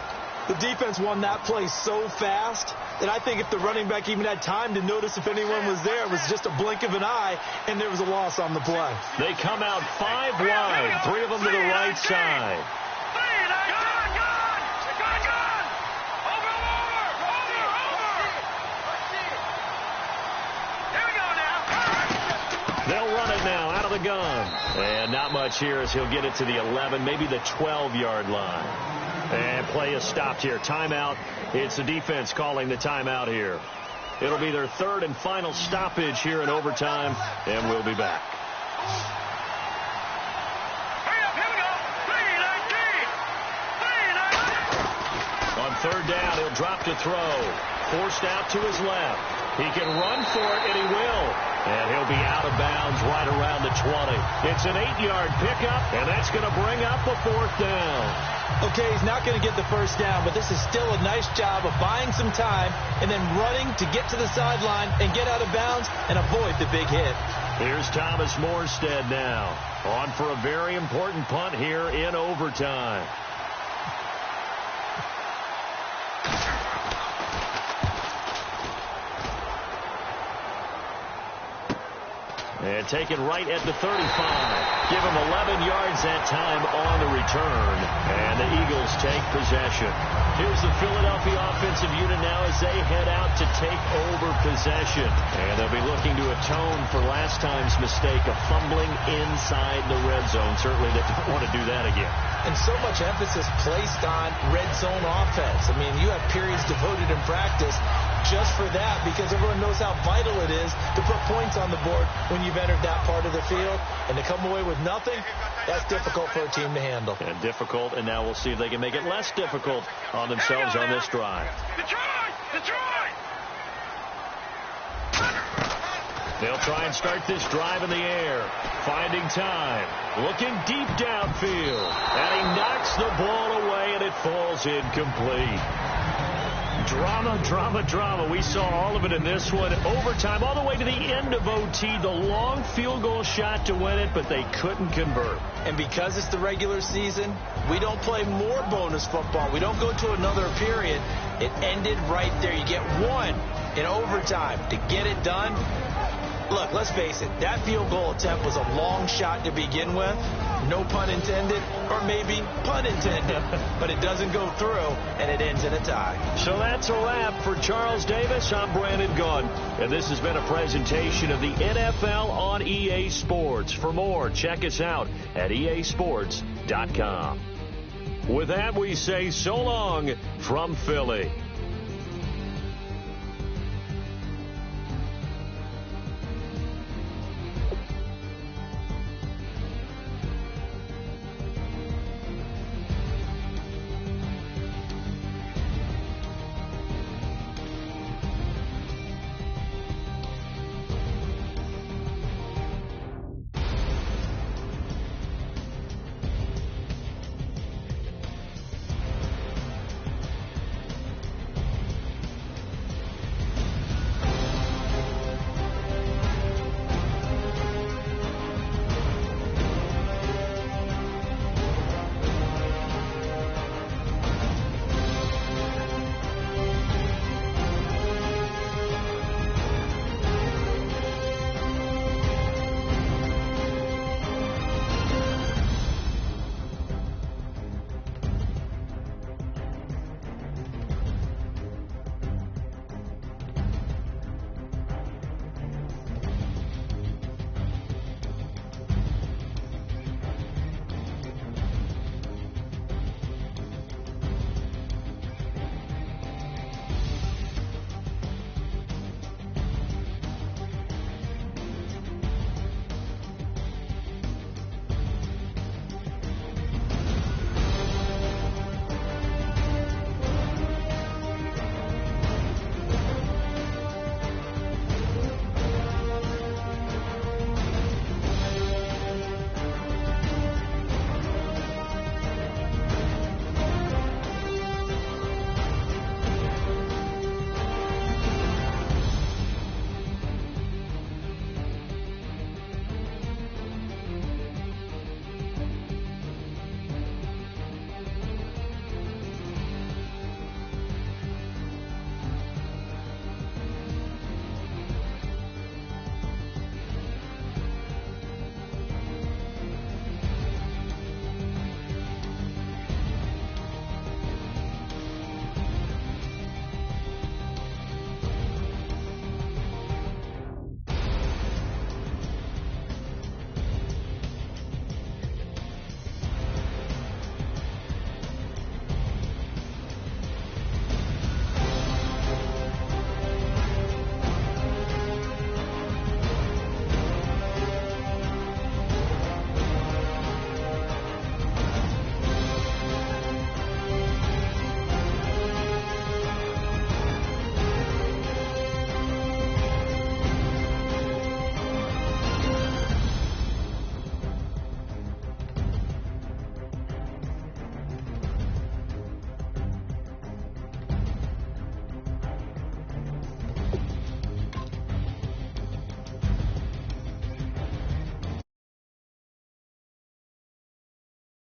The defense won that play so fast that I think if the running back even had time to notice if anyone was there, it was just a blink of an eye, and there was a loss on the play. They come out 5 wide, 3 of them to the right side. They'll run it now the gun. And not much here as he'll get it to the 11, maybe the 12-yard line. And play is stopped here. Timeout. It's the defense calling the timeout here. It'll be their third and final stoppage here in overtime, and we'll be back. On third down, he'll drop to throw. Forced out to his left. He can run for it, and he will. And he'll be out of bounds right around the 20. It's an 8-yard pickup, and that's going to bring up a fourth down. Okay, he's not going to get the first down, but this is still a nice job of buying some time and then running to get to the sideline and get out of bounds and avoid the big hit. Here's Thomas Morstead now. On for a very important punt here in overtime. And taken right at the 35. Give him 11 yards that time on the return. And the Eagles take possession. Here's the Philadelphia offensive unit now as they head out to take over possession. And they'll be looking to atone for last time's mistake of fumbling inside the red zone. Certainly they don't want to do that again. And so much emphasis placed on red zone offense. I mean, you have periods devoted in practice just for that, because everyone knows how vital it is to put points on the board when you've entered that part of the field. And to come away with nothing, that's difficult for a team to handle. And difficult, and now we'll see if they can make it less difficult on themselves on this drive. Detroit! They'll try and start this drive in the air. Finding time. Looking deep downfield. And he knocks the ball away, and it falls incomplete. Drama. We saw all of it in this one. Overtime, all the way to the end of OT. The long field goal shot to win it, but they couldn't convert. And because it's the regular season, we don't play more bonus football. We don't go to another period. It ended right there. You get one in overtime to get it done. Look, let's face it, that field goal attempt was a long shot to begin with. No pun intended, or maybe pun intended, but it doesn't go through, and it ends in a tie. So that's a wrap for Charles Davis. I'm Brandon Gunn, and this has been a presentation of the NFL on EA Sports. For more, check us out at easports.com. With that, we say so long from Philly.